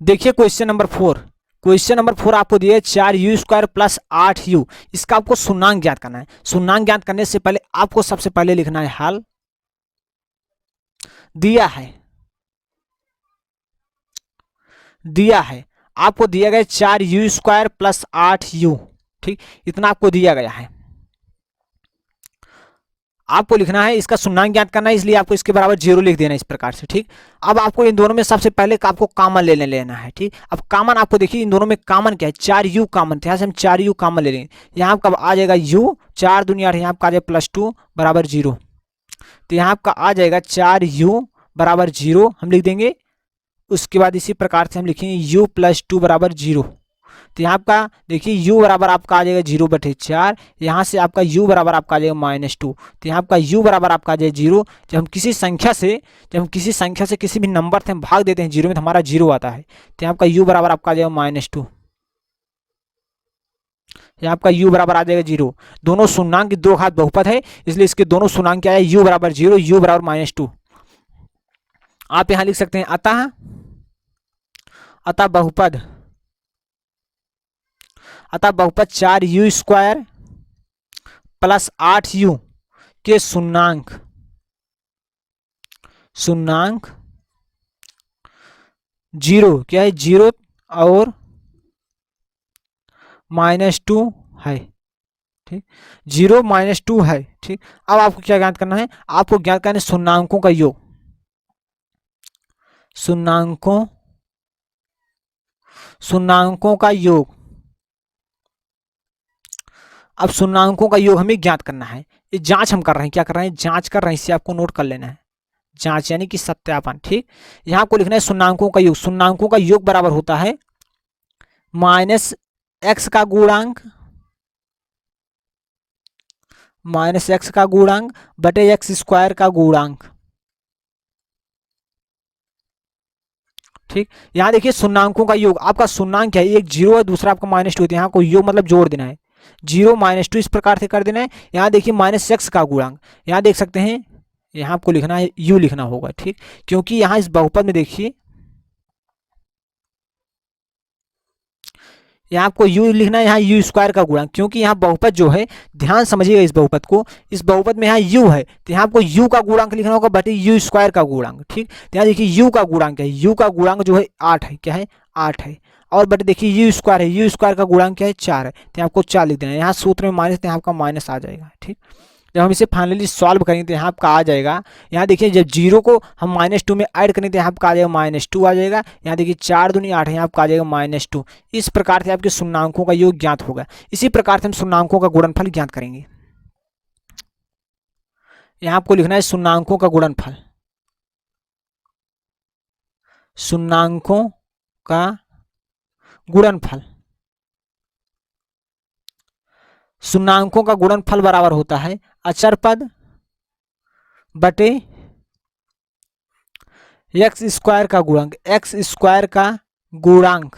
देखिए क्वेश्चन नंबर 4, क्वेश्चन नंबर 4 आपको दिया है 4u² + 8u, इसका आपको शून्याङ्क ज्ञात करना है। शून्याङ्क ज्ञात करने से पहले आपको सबसे पहले लिखना है हल। दिया है आपको दिया गया 4u² + 8u, ठीक, इतना आपको दिया गया है। आपको लिखना है, इसका शून्याङ्क ज्ञात करना है, इसलिए आपको इसके बराबर 0 लिख देना है इस प्रकार से, ठीक। अब आपको इन दोनों में सबसे पहले आपको कॉमन लेना है, ठीक। अब कॉमन आपको देखिए इन दोनों में कॉमन क्या है, 4u कॉमन, यहाँ से हम 4u कॉमन ले लेंगे, यहाँ आपका आ जाएगा u, 4 दूनी 8, यहाँ आपका आ जाएगा +2 = 0, तो यहाँ आपका आ जाएगा 4u = 0 हम लिख देंगे। उसके बाद इसी प्रकार से हम लिखेंगे u + 2 = 0, तो यहाँ आपका देखिए u बराबर आपका आ जाएगा 0/4, यहाँ से आपका u बराबर आपका आ जाएगा -2, तो यहाँ आपका u बराबर आपका आ जाएगा 0। जब हम किसी संख्या से किसी भी नंबर से हम भाग देते हैं 0 में तो हमारा 0 आता है, तो यहाँ आपका u बराबर आपका आ जाएगा -2, यहाँ आपका u बराबर आ जाएगा 0। दोनों शून्याङ्क की दो घात बहुपद है, इसलिए इसके दोनों शून्याङ्क क्या है, u बराबर 0, u बराबर -2। आप यहाँ लिख सकते हैं अतः बहुपद 4u² + 8u के शून्याङ्क 0 क्या है, 0 और -2 है, ठीक, 0 -2 है, ठीक। अब आपको क्या ज्ञात करना है, आपको ज्ञात करना है शून्याङ्कों का योग, शून्याङ्कों का योग। अब शून्याङ्कों का योग हमें ज्ञात करना है, ये जांच हम कर रहे हैं, क्या कर रहे हैं, जांच कर रहे हैं, इसे आपको नोट कर लेना है, जांच यानी कि सत्यापन, ठीक। यहाँ आपको लिखना है शून्याङ्कों का योग, शून्याङ्कों का योग बराबर होता है -x का गुणांक बटे x² का गुणांक, ठीक। यहाँ देखिए शून्याङ्कों का योग, आपका शून्याङ्क है, एक 0 है, दूसरा आपका -2 है, यहाँ को योग मतलब जोड़ देना है, 0 -2 इस प्रकार से कर देना है। यहाँ देखिए -x का गुणांक, यहाँ देख सकते हैं, यहाँ आपको लिखना है u लिखना होगा, ठीक, क्योंकि यहाँ इस बहुपद में देखिए यहाँ आपको u लिखना है, यहाँ u² का गुणांक, क्योंकि यहाँ बहुपद जो है, ध्यान समझिएगा इस बहुपद को, इस बहुपद में यहाँ u है, तो यहाँ आपको u का गुणांक लिखना होगा बटे u² का गुणांक, ठीक। तो यहाँ देखिए u का गुणांक है, u का गुणांक जो है 8 है, क्या है 8 है, और बटे देखिए u² है, u² का गुणांक क्या है 4 है, तो आपको 4 लिख देना है, यहाँ सूत्र में माइनस, तो यहाँ आपका माइनस आ जाएगा, ठीक। जब हम इसे फाइनली सॉल्व करेंगे तो यहाँ आपका आ जाएगा, यहाँ देखिए जब 0 को हम -2 में ऐड करेंगे तो यहाँ आपका आ जाएगा -2 आ जाएगा, यहाँ देखिए 4 दूनी 8 है, यहाँ आपका आ जाएगा -2। इस प्रकार से आपके शून्याङ्कों का योग ज्ञात होगा। इसी प्रकार से हम शून्याङ्कों का गुणनफल ज्ञात करेंगे। यहाँ आपको लिखना है शून्याङ्कों का गुणनफल, शून्याङ्कों का गुणनफल, शून्याङ्कों का गुणनफल बराबर होता है अचर पद बटे x² का गुणांक, x² का गुणांक,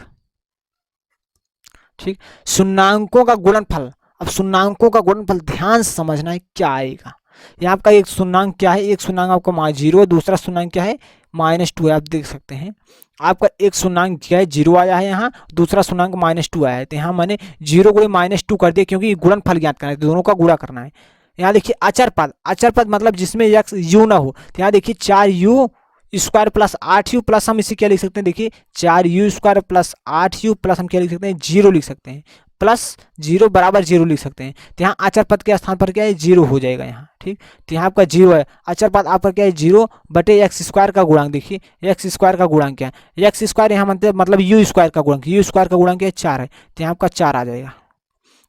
ठीक। शून्याङ्कों का गुणनफल, अब शून्याङ्कों का गुणनफल ध्यान से समझना है क्या आएगा, यहाँ आपका एक शून्यंक क्या है, एक शून्यंक आपका 0 है, दूसरा शून्यंक क्या है -2 है। आप देख सकते हैं आपका एक शून्यंक क्या है 0 आया है, यहाँ दूसरा शून्यंक -2 आया है। तो यहाँ मैंने 0 गुणे -2 कर दिया, क्योंकि गुणनफल ज्ञात करना है, तो दोनों का गुणा करना है। यहाँ देखिए अचर पद, अचर पद मतलब जिसमें x u ना हो। तो यहाँ देखिए 4u square plus 8u plus हम इसे क्या लिख सकते हैं, देखिए 4u square plus 8u plus हम क्या लिख सकते हैं 0 लिख सकते हैं, प्लस 0 बराबर 0 लिख सकते हैं। तो यहाँ अचर पद के स्थान पर क्या है 0 हो जाएगा यहाँ, ठीक। तो यहाँ आपका 0 है, अचर पद आपका क्या है 0 बटे एक्स स्क्वायर का गुणांक। देखिए एक्स स्क्वायर का गुणांक क्या है, एक्स स्क्वायर यहाँ मतलब यू स्क्वायर का गुणांक, यू स्क्वायर का गुणांक क्या है 4 है। तो यहाँ आपका 4 आ जाएगा,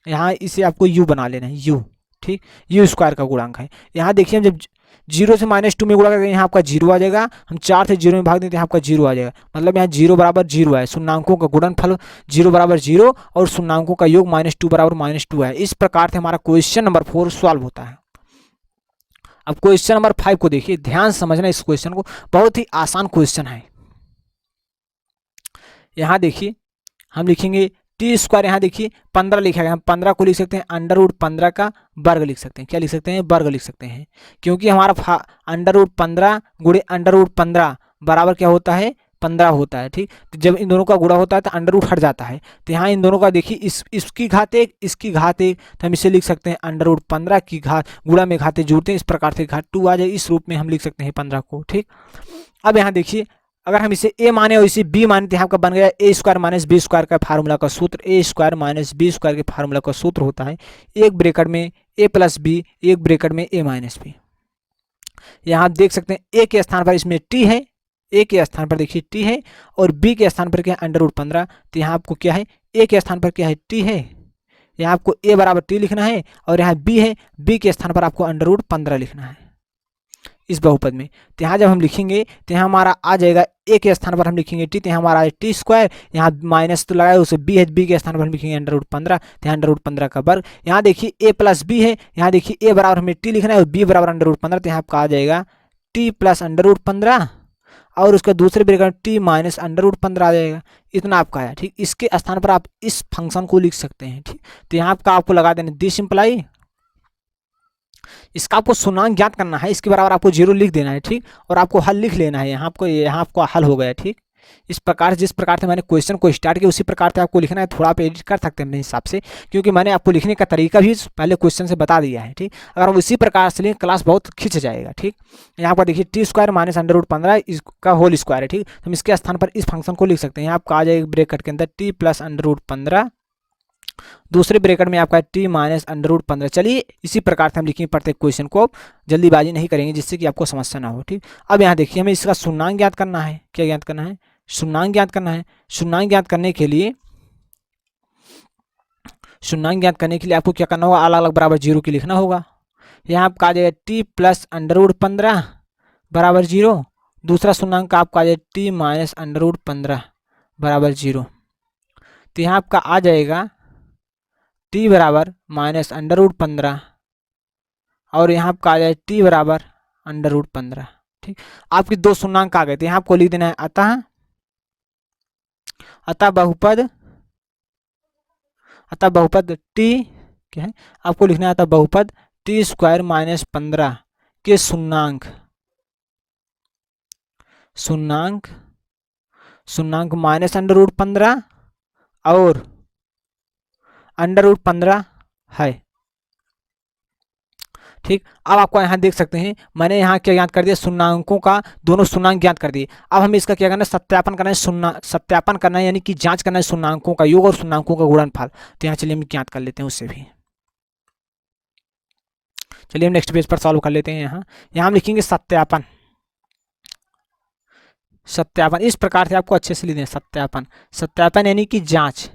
यहाँ इसे आपको यू बना लेना है, यू, ठीक, यू स्क्वायर का गुणांक है। यहाँ देखिए हम जब 0 से -2 में गुणा करेंगे यहाँ आपका 0 आ जाएगा, हम 4 से 0 में भाग देते हैं आपका 0 आ जाएगा, मतलब यहाँ 0 बराबर 0 है। शून्यंकों का गुणनफल 0 बराबर 0 और शून्यंकों का योग -2 बराबर -2 है। इस प्रकार से हमारा क्वेश्चन नंबर 4 सॉल्व होता है। अब क्वेश्चन नंबर 5 को देखिए, ध्यान समझना इस क्वेश्चन को, बहुत ही आसान क्वेश्चन है। यहाँ देखिए हम लिखेंगे टी स्क्वायर, यहाँ देखिए 15 लिखा गया, हम 15 को लिख सकते हैं √15 का वर्ग लिख सकते हैं। क्या लिख सकते हैं, वर्ग लिख सकते हैं, क्योंकि हमारा √15 गुणे √15 बराबर क्या होता है 15 होता है, ठीक। तो जब इन दोनों का गुणा होता है तो अंडर रूट हट जाता है। तो यहाँ इन दोनों का देखिए इसकी घात 1 इसकी घात 1, तो हम इसे लिख सकते हैं √15 की घात, गुणा में घातें जुड़ते हैं इस प्रकार से घात 2 आ जाए, इस रूप में हम लिख सकते हैं 15 को, ठीक। अब यहाँ देखिए अगर हम इसे a माने और इसे b माने तो यहाँ का बन गया a square minus b square का फार्मूला का सूत्र, a square minus b square के फार्मूला का सूत्र होता है एक ब्रैकेट में a प्लस बी, एक ब्रैकेट में a माइनस बी। यहाँ आप देख सकते हैं a के स्थान पर इसमें t है, a के स्थान पर देखिए t है और b के स्थान पर क्या है √15। तो यहाँ आपको क्या है a के स्थान पर क्या है t है, यहाँ आपको a बराबर t लिखना है और यहाँ b है, b के स्थान पर आपको √15 लिखना है इस बहुपद में। तो यहाँ जब हम लिखेंगे तो यहाँ हमारा आ जाएगा a के स्थान पर हम लिखेंगे t, तो यहाँ हमारा है टी स्क्वायर, यहाँ माइनस तो लगाया उसे b है, b के स्थान पर हम लिखेंगे √15, तो यहाँ √15 का वर्ग। यहाँ देखिए a प्लस बी है, यहाँ देखिए a बराबर हमें t लिखना है और b बराबर √15, तो यहाँ आपका आ जाएगा t प्लस √15 और उसका दूसरे ब्रैकेट t माइनस √15 आ जाएगा, इतना आपका आया, ठीक। इसके स्थान पर आप इस फंक्शन को लिख सकते हैं, ठीक। तो यहाँ आपको लगा देना दिस इम्प्लाई, इसका आपको शून्यंक ज्ञात करना है, इसके बराबर आपको 0 लिख देना है, ठीक। और आपको हल लिख लेना है, यहाँ आपको हल हो गया, ठीक। इस प्रकार जिस प्रकार से मैंने क्वेश्चन को स्टार्ट किया उसी प्रकार से आपको लिखना है, थोड़ा आप एडिट कर सकते हैं अपने हिसाब से, क्योंकि मैंने आपको लिखने का तरीका भी पहले क्वेश्चन से बता दिया है, ठीक। अगर हम उसी प्रकार से लें क्लास बहुत खिंच जाएगा, ठीक। यहाँ पर देखिए टी स्क्वायर माइनस √15 इसका होल स्क्वायर है, ठीक। हम इसके स्थान पर इस फंक्शन को लिख सकते हैं, यहाँ आपका आ जाएगा ब्रैकेट के अंदर टी प्लस √15, दूसरे ब्रैकेट में आपका t माइनस √15। चलिए इसी प्रकार से हम लिखेंगे प्रत्येक क्वेश्चन को, जल्दीबाजी नहीं करेंगे जिससे कि आपको समस्या ना हो, ठीक। अब यहाँ देखिए हमें इसका शून्यंक ज्ञात करना है, क्या ज्ञात करना है, शून्यंक ज्ञात करना है। शून्यंक ज्ञात करने के लिए आपको क्या करना होगा, अलग अलग बराबर 0 की लिखना होगा। यहाँ आपका आ जाएगा t प्लस √15 बराबर 0, दूसरा शून्यंक आपका आ जाएगा t माइनस √15 बराबर 0। तो यहाँ आपका आ जाएगा t बराबर माइनस √15 और यहाँ आपका आ जाए t बराबर √15, ठीक। आपके दो शून्यंक आ गए थे, यहाँ आपको लिख देना है अतः बहुपद t क्या है, आपको लिखना है अतः बहुपद t स्क्वायर माइनस 15 के शून्यंक माइनस √15 और √15 है, ठीक। अब आपको यहाँ देख सकते हैं मैंने यहाँ क्या ज्ञात कर दिया, शून्यंकों का दोनों शून्यंक ज्ञात कर दिए। अब हमें इसका क्या करना है, सत्यापन करना है, यानी कि जांच करना है शून्यंकों का योग और शून्यंकों का गुणनफल। तो यहाँ चलिए हम ज्ञात कर लेते हैं उससे भी, चलिए हम नेक्स्ट पेज पर सॉल्व कर लेते हैं। यहाँ हम लिखेंगे सत्यापन इस प्रकार से आपको अच्छे से लिखना है, सत्यापन यानी कि जांच।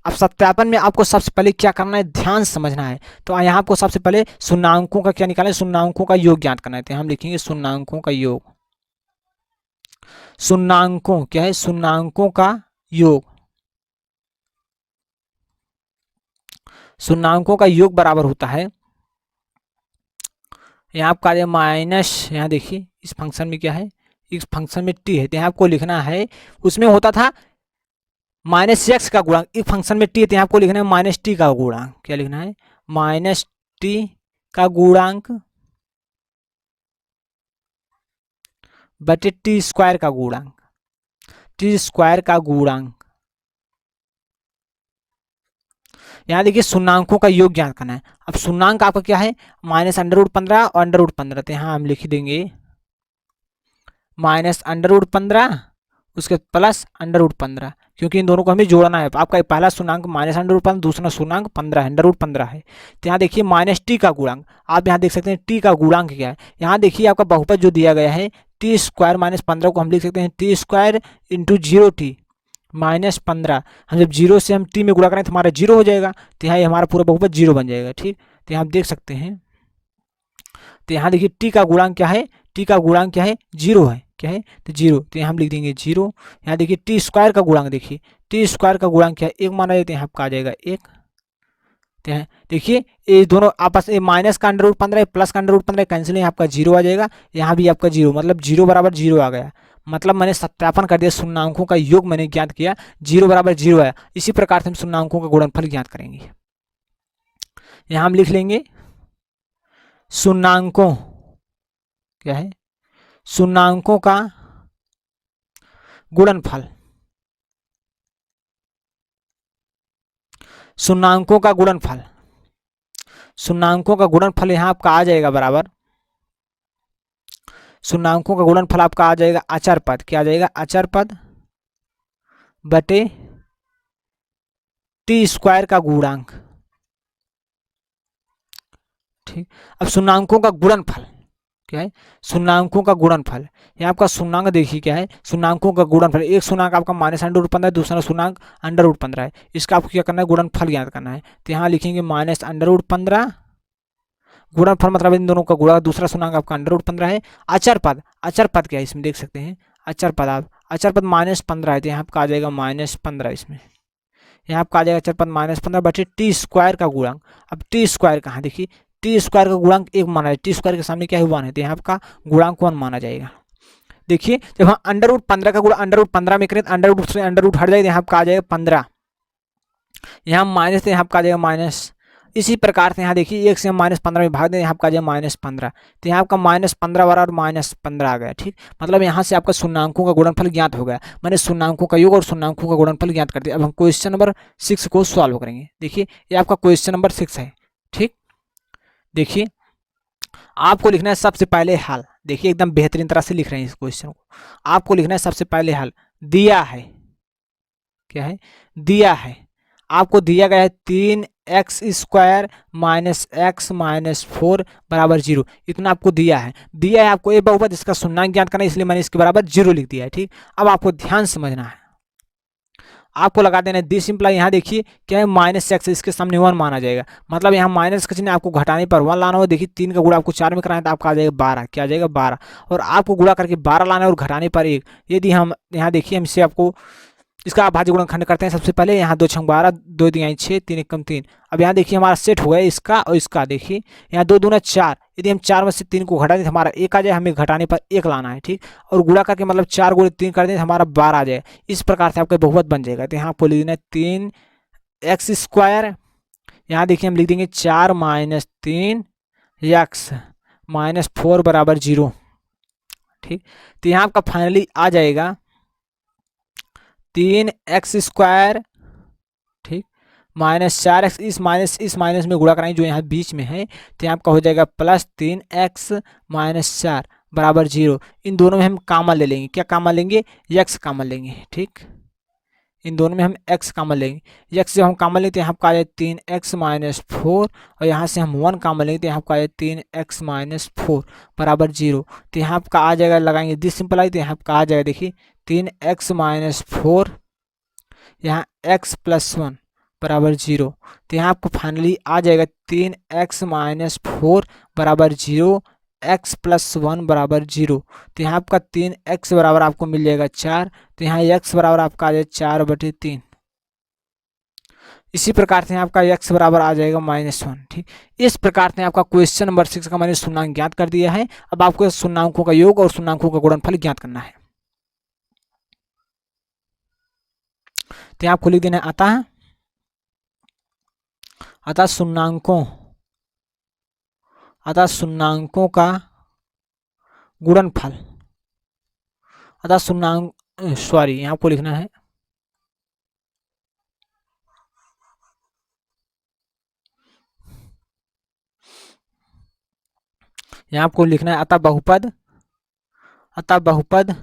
अब सत्यापन में आपको सबसे पहले क्या करना है, ध्यान समझना है। तो यहाँ आपको सबसे पहले शून्यंकों का क्या निकालना है, शून्यंकों का योग ज्ञात करना है। तो हम लिखेंगे शून्यंकों का योग, शून्यंकों क्या है, शून्यंकों का योग, शून्यंकों का योग बराबर होता है, यहाँ आपका आ जाए माइनस, यहाँ देखिए इस फंक्शन में क्या है, इस फंक्शन में t है, तो यहाँ आपको लिखना है, उसमें होता था -x का गुणांक, इस फंक्शन में t है तो यहाँ आपको लिखना है -t का गुणांक। क्या लिखना है, टी का गुणांक बटे टी स्क्वायर का गुणांक, टी स्क्वायर का गुणांक। यहाँ देखिए शून्यंकों का योग ज्ञात करना है। अब शून्यंक आपका क्या है, माइनस अंडर रूट 15 और अंडर रूट 15, तो यहाँ हम लिख देंगे माइनस अंडर रूट 15 उसके प्लस अंडर रूट 15, क्योंकि इन दोनों को हमें जोड़ना है। आपका पहला शून्यंक माइनस अंडर रूट 15, दूसरा शून्यंक 15 अंडर रूट 15 है। तो यहाँ देखिए माइनस टी का गुणांक, आप यहाँ देख सकते हैं टी का गुणांक क्या है। यहाँ देखिए आपका बहुपद जो दिया गया है टी स्क्वायर माइनस 15 को हम लिख सकते हैं T square into zero T minus 15। हम जब जीरो से हम टी में गुणा करें तो हमारा जीरो हो जाएगा, तो यहाँ हमारा पूरा बहुपद जीरो बन जाएगा। ठीक, तो यहाँ आप देख सकते हैं। तो यहाँ देखिए टी का गुणांक क्या है, टी का गुणांक क्या है, जीरो है। क्या है, तो जीरो, तो यहाँ हम लिख देंगे जीरो। यहाँ देखिए टी स्क्वायर का गुणांक, देखिए टी स्क्वायर का गुणांक क्या है, एक माना जाए, तो यहाँ आपका आ जाएगा एक। तो यहाँ देखिए ये दोनों आपस में माइनस का अंडर रूट 15 प्लस का अंडर रूट 15 कैंसिल है, आपका जीरो आ जाएगा। यहाँ भी आपका जीरो, मतलब जीरो बराबर जीरो आ गया। मतलब मैंने सत्यापन कर दिया, शून्यंकों का योग मैंने ज्ञात किया, जीरो बराबर जीरो है। इसी प्रकार से हम शून्यंकों का गुणनफल ज्ञात करेंगे। यहाँ हम लिख लेंगे शून्यंकों, क्या है, शून्यंकों का गुणनफल, शून्यंकों का गुणनफल, शून्यंकों का गुणनफल यहाँ आपका आ जाएगा बराबर, शून्यंकों का गुणनफल आपका आ जाएगा अचर पद, क्या आ जाएगा, अचर पद बटे टी स्क्वायर का गुणांक। ठीक, अब शून्यंकों का गुणनफल क्या है, शून्यंकों का गुणनफल। यहाँ आपका शून्यंक देखिए क्या है, शून्यंकों का गुणनफल, एक शून्यंक आपका माइनस अंडर रूट 15 है, दूसरा शून्यंक अंडर रूट 15 है। इसका आपको क्या करना है, गुणनफल ज्ञात करना है। तो यहाँ लिखेंगे माइनस अंडर रूट 15, गुणनफल मतलब इन दोनों का गुणा, दूसरा शून्यंक आपका अंडर रूट 15 है। अचर पद, अचर पद क्या है इसमें देख सकते हैं, अचर पद, आप अचर पद माइनस 15 है, तो यहाँ आपका आ जाएगा माइनस 15 इसमें। यहाँ आपका आ जाएगा अचर पद माइनस 15 बटे टी स्क्वायर का गुणांक। अब टी स्क्वायर कहाँ, देखिए टी स्क्वायर का गुणांक एक माना है, टी स्क्वायर के सामने क्या है, वन है, तो यहाँ आपका गुणांक वन माना जाएगा। देखिए जब हम अंडर रूट 15 का गुणा अंडर रूट 15 में करें तो अंडर रूट से अंडर रूट हट जाएगा, यहाँ आपका आ जाएगा 15, यहाँ माइनस, तो यहाँ आपका आ जाएगा माइनस। इसी प्रकार से यहाँ देखिए एक से हम माइनस 15 में भाग दें, यहाँ आपका आ जाएगा माइनस 15, तो यहाँ आपका माइनस 15 बराबर माइनस 15 आ गया। ठीक, मतलब यहाँ से आपका शून्यंकों का गुणनफल ज्ञात हो गया। मैंने शून्यंकों का योग और शून्यंकों का गुणनफल ज्ञात कर दिया। अब हम क्वेश्चन नंबर 6 को सॉल्व करेंगे। देखिए ये आपका क्वेश्चन नंबर 6 है। ठीक, देखिए आपको लिखना है सबसे पहले हल, देखिए एकदम बेहतरीन तरह से लिख रहे हैं इस क्वेश्चन को। आपको लिखना है सबसे पहले हल, दिया है, क्या है, दिया है, आपको दिया गया है 3x square minus x minus 4 बराबर जीरो, इतना आपको दिया है। दिया है आपको ये बहुपद, इसका शून्यंक ज्ञात करना है, इसलिए मैंने इसके बराबर जीरो लिख दिया है। ठीक, अब आपको ध्यान समझना है, आपको लगा देना है दिस सिंपलाई। यहाँ देखिए क्या है, माइनस एक्स, इसके सामने वन माना जाएगा, मतलब यहाँ माइनस का चिन्ह आपको घटाने पर वन लाना हो। देखिए 3 का गुणा आपको 4 में कराना है तो आपका आ जाएगा 12, क्या आ जाएगा 12, और आपको गुणा करके 12 लाना है और घटाने पर 1। यदि हम यहाँ देखिए हम इससे आपको इसका अभाज्य गुणनखंड करते हैं। सबसे पहले यहाँ 2 छंग 12, 2 दिया 6, 3 एकम 3। अब यहाँ देखिए हमारा सेट हो गया इसका और इसका, देखिए यहाँ 2 दूना 4, यदि हम 4 में से 3 को घटा दें तो हमारा 1 आ जाए, हमें घटाने पर 1 लाना है। ठीक, और गुणा करके मतलब 4 गुणे 3 कर दें तो हमारा 12 आ जाए। इस प्रकार से आपका बहुपद बन जाएगा। तो यहाँ आपको लिख देना है 3x स्क्वायर, यहाँ देखिए हम लिख देंगे 4 माइनस 3x माइनस 4 बराबर जीरो। ठीक, तो यहाँ आपका फाइनली आ जाएगा 3x स्क्वायर, ठीक, माइनस 4x, इस माइनस में गुणा कराएंगे जो यहाँ बीच में है, तो यहाँ आपका हो जाएगा प्लस 3x माइनस 4 बराबर जीरो। इन दोनों में हम कामन ले लेंगे, क्या कामन लेंगे, x कामन लेंगे। ठीक, इन दोनों में हम x कामन लेंगे, x जब हम कामन लेते हैं यहाँ आपका आ जाए 3x माइनस 4, और यहाँ से हम 1 कामन लेंगे तो यहाँ आपका आ जाए 3x माइनस 4 बराबर जीरो। तो यहाँ आपका आ जाएगा, लगाएंगे दिस सिंपलाई, तो यहाँ आपका आ जाएगा देखिए 3x माइनस 4, यहाँ x प्लस 1 बराबर जीरो। तो यहाँ आपको फाइनली आ जाएगा 3x माइनस 4 बराबर जीरो, x प्लस 1 बराबर जीरो। तो यहाँ आपका 3x बराबर आपको मिल जाएगा 4, तो यहाँ x बराबर आपका आ जाएगा 4/3। इसी प्रकार से आपका x बराबर आ जाएगा -1। ठीक, इस प्रकार से आपका क्वेश्चन नंबर 6 का मैंने शून्यंक ज्ञात कर दिया है। अब आपको शून्यंकों का योग और शून्यंकों का गुणनफल ज्ञात करना है। तो आपको लिख देना आता है, अतः शून्यंकों अतः शून्याङ्कों का गुणनफल, अतः शून्याङ्क सॉरी यहाँ आपको लिखना है, यहाँ आपको लिखना है अतः बहुपद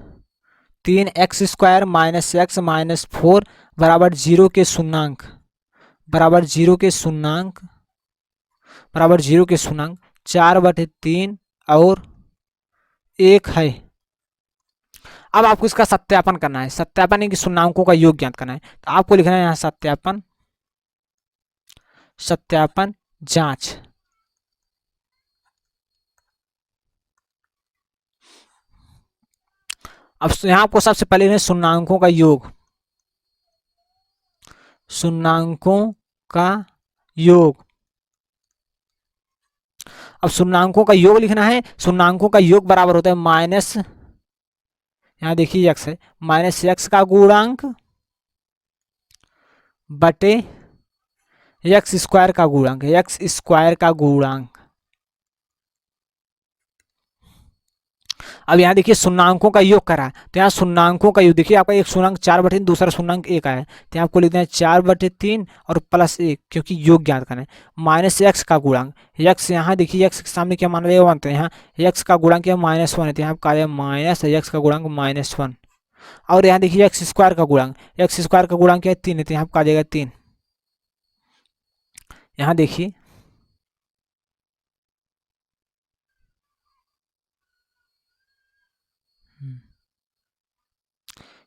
3x² माइनस एक्स माइनस 4 बराबर 0 के शून्याङ्क, बराबर 0 के शून्याङ्क, बराबर 0 के शून्याङ्क 4/3 और 1 है। अब आपको इसका सत्यापन करना है, सत्यापन है कि शून्याङ्कों का योग ज्ञात करना है। तो आपको लिखना है यहाँ सत्यापन, सत्यापन जांच। अब यहाँ आपको सबसे पहले शून्याङ्कों का योग, शून्याङ्कों का योग, अब शून्याङ्कों का योग लिखना है। शून्याङ्कों का योग बराबर होता है माइनस, यहाँ देखिए x है, माइनस एक्स का गुणांक बटे x² का गुणांक, x² का गुणांक। अब यहाँ देखिए शून्याङ्कों का योग करा, तो यहाँ शून्याङ्कों का योग देखिए आपका एक शून्याङ्क 4/3, दूसरा शून्याङ्क 1 आया, तो यहाँ आपको लिखना है 4/3 और +1, क्योंकि योग ज्ञात करना है। माइनस एक्स का गुणांक, x यहाँ देखिए x के सामने क्या मान लिया 1, तो यहाँ x का गुणांक क्या -1 है, तो यहाँ आपका माइनस x का गुणांक -1। और यहाँ देखिए x² का गुणांक, x² का गुणांक क्या है 3 है, तो यहाँ आपका आ जाएगा 3। यहाँ देखिए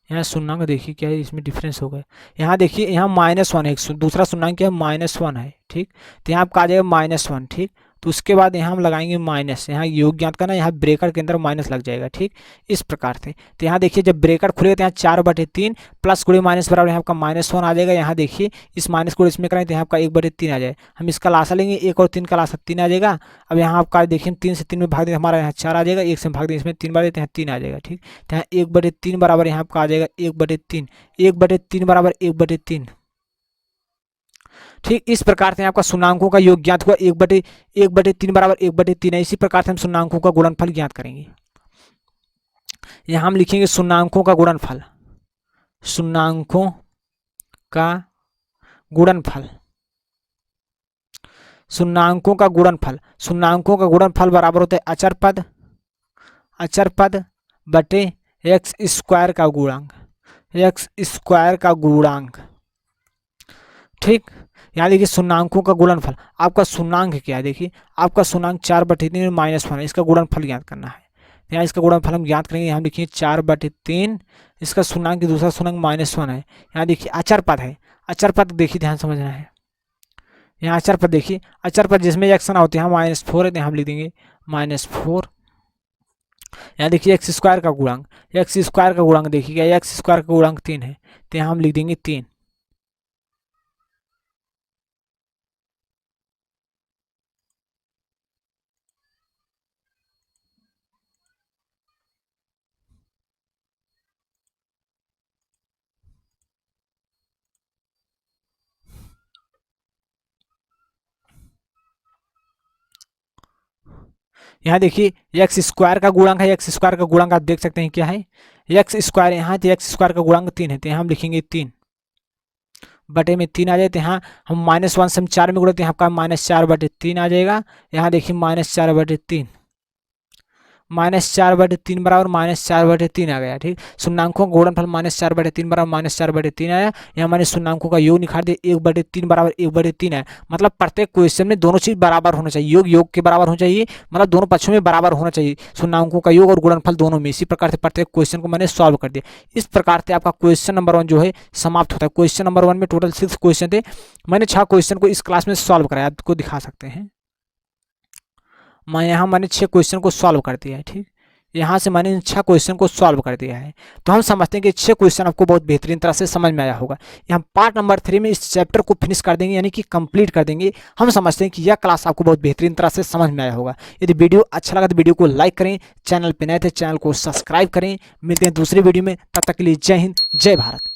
यहाँ शून्याङ्क देखिए क्या है, इसमें डिफरेंस हो गया। यहाँ देखिए यहाँ -1 है, दूसरा शून्याङ्क क्या है -1 है, ठीक। तो यहाँ आपका आ जाएगा -1, ठीक। तो उसके बाद यहाँ हम लगाएंगे माइनस, यहाँ योग ज्ञात करना, यहाँ ब्रेकर के अंदर माइनस लग जाएगा, ठीक। इस प्रकार से तो यहाँ देखिए जब ब्रेकर खुलेगा तो यहाँ 4/3 प्लस गुणे माइनस बराबर यहाँ आपका -1 आ जाएगा। यहाँ देखिए इस माइनस को इसमें करें तो यहाँ आपका 1/3 आ जाए। हम इसका लासा लेंगे, 1 और 3 का लासा 3 आ जाएगा। अब यहाँ आपका देखिए 3 से 3 में भाग दें, हमारा यहाँ 4 आ जाएगा, 1 से भाग दें इसमें 3 बार देते हैं 3 आ जाएगा, ठीक। तो यहाँ 1/3 बराबर यहाँ आपका आ जाएगा 1/3, 1/3 बराबर 1/3, ठीक। इस प्रकार से आपका शून्याङ्कों का योग ज्ञात हुआ, 1/3 बराबर 1/3 है। इसी प्रकार से हम शून्याङ्कों का गुणनफल ज्ञात करेंगे। यहाँ हम लिखेंगे शून्याङ्कों का गुणनफल, शून्याङ्कों का गुणनफल, शून्याङ्कों का गुणनफल, शून्याङ्कों का गुणनफल बराबर होता है अचर पद, अचर पद बटे x² का गुणांक, x² का गुणांक, ठीक। यहाँ देखिए शून्याङ्कों का गुणनफल, आपका शून्याङ्क क्या है, देखिए आपका शून्याङ्क 4/3 -1 है, इसका गुणनफल ज्ञात करना है। यहाँ इसका गुणनफल हम ज्ञात करेंगे। यहाँ देखिए 4/3, इसका शून्याङ्क दूसरा शून्याङ्क -1 है। यहाँ देखिए अचर पद है, अचर पद देखिए ध्यान समझना है। यहाँ अचर पद देखिए, अचर पद जिसमें x ना होते हैं, यहाँ -4 है, तो हम लिख देंगे -4। यहाँ देखिए x² का गुणांक, x² का गुणांक देखिए x² का गुणांक 3 है, तो यहाँ हम लिख देंगे 3। यहाँ देखिए x² का गुणांक है, x² का गुणांक आप देख सकते हैं क्या है, x²। यहाँ तो x² का गुणांक 3 है, तो यहाँ हम लिखेंगे 3 बटे में 3 आ जाए। तो यहाँ हम -1 से हम 4 में गुणा, तो यहाँ आपका -4/3 आ जाएगा। यहाँ देखिए -4/3, -4/3 बराबर -4/3 आ गया, ठीक। शून्याङ्कों का गुणनफल -4/3 बराबर -4/3 आया। यहाँ मैंने शून्याङ्कों का योग निकाल दिया, 1/3 बराबर 1/3 है। मतलब प्रत्येक क्वेश्चन में दोनों चीज बराबर होना चाहिए, योग योग के बराबर होना चाहिए, मतलब दोनों पक्षों में बराबर होना चाहिए, शून्याङ्कों का योग और गुणनफल दोनों में। इसी प्रकार से प्रत्येक क्वेश्चन को मैंने सॉल्व कर दिया। इस प्रकार से आपका क्वेश्चन नंबर 1 जो है समाप्त होता है। क्वेश्चन नंबर 1 में टोटल 6 क्वेश्चन थे, मैंने 6 क्वेश्चन को इस क्लास में सॉल्व कराया, आपको दिखा सकते हैं। मैंने 6 क्वेश्चन को सॉल्व कर दिया है, ठीक। यहाँ से मैंने इन 6 क्वेश्चन को सॉल्व कर दिया है। तो हम समझते हैं कि 6 क्वेश्चन आपको बहुत बेहतरीन तरह से समझ में आया होगा। यहाँ पार्ट नंबर 3 में इस चैप्टर को फिनिश कर देंगे, यानी कि कंप्लीट कर देंगे। हम समझते हैं कि यह क्लास आपको बहुत बेहतरीन तरह से समझ में आया होगा। यदि वीडियो अच्छा लगा तो वीडियो को लाइक करें, चैनल पर नए थे चैनल को सब्सक्राइब करें। मिलते हैं दूसरी वीडियो में, तब तक के लिए जय हिंद, जय भारत।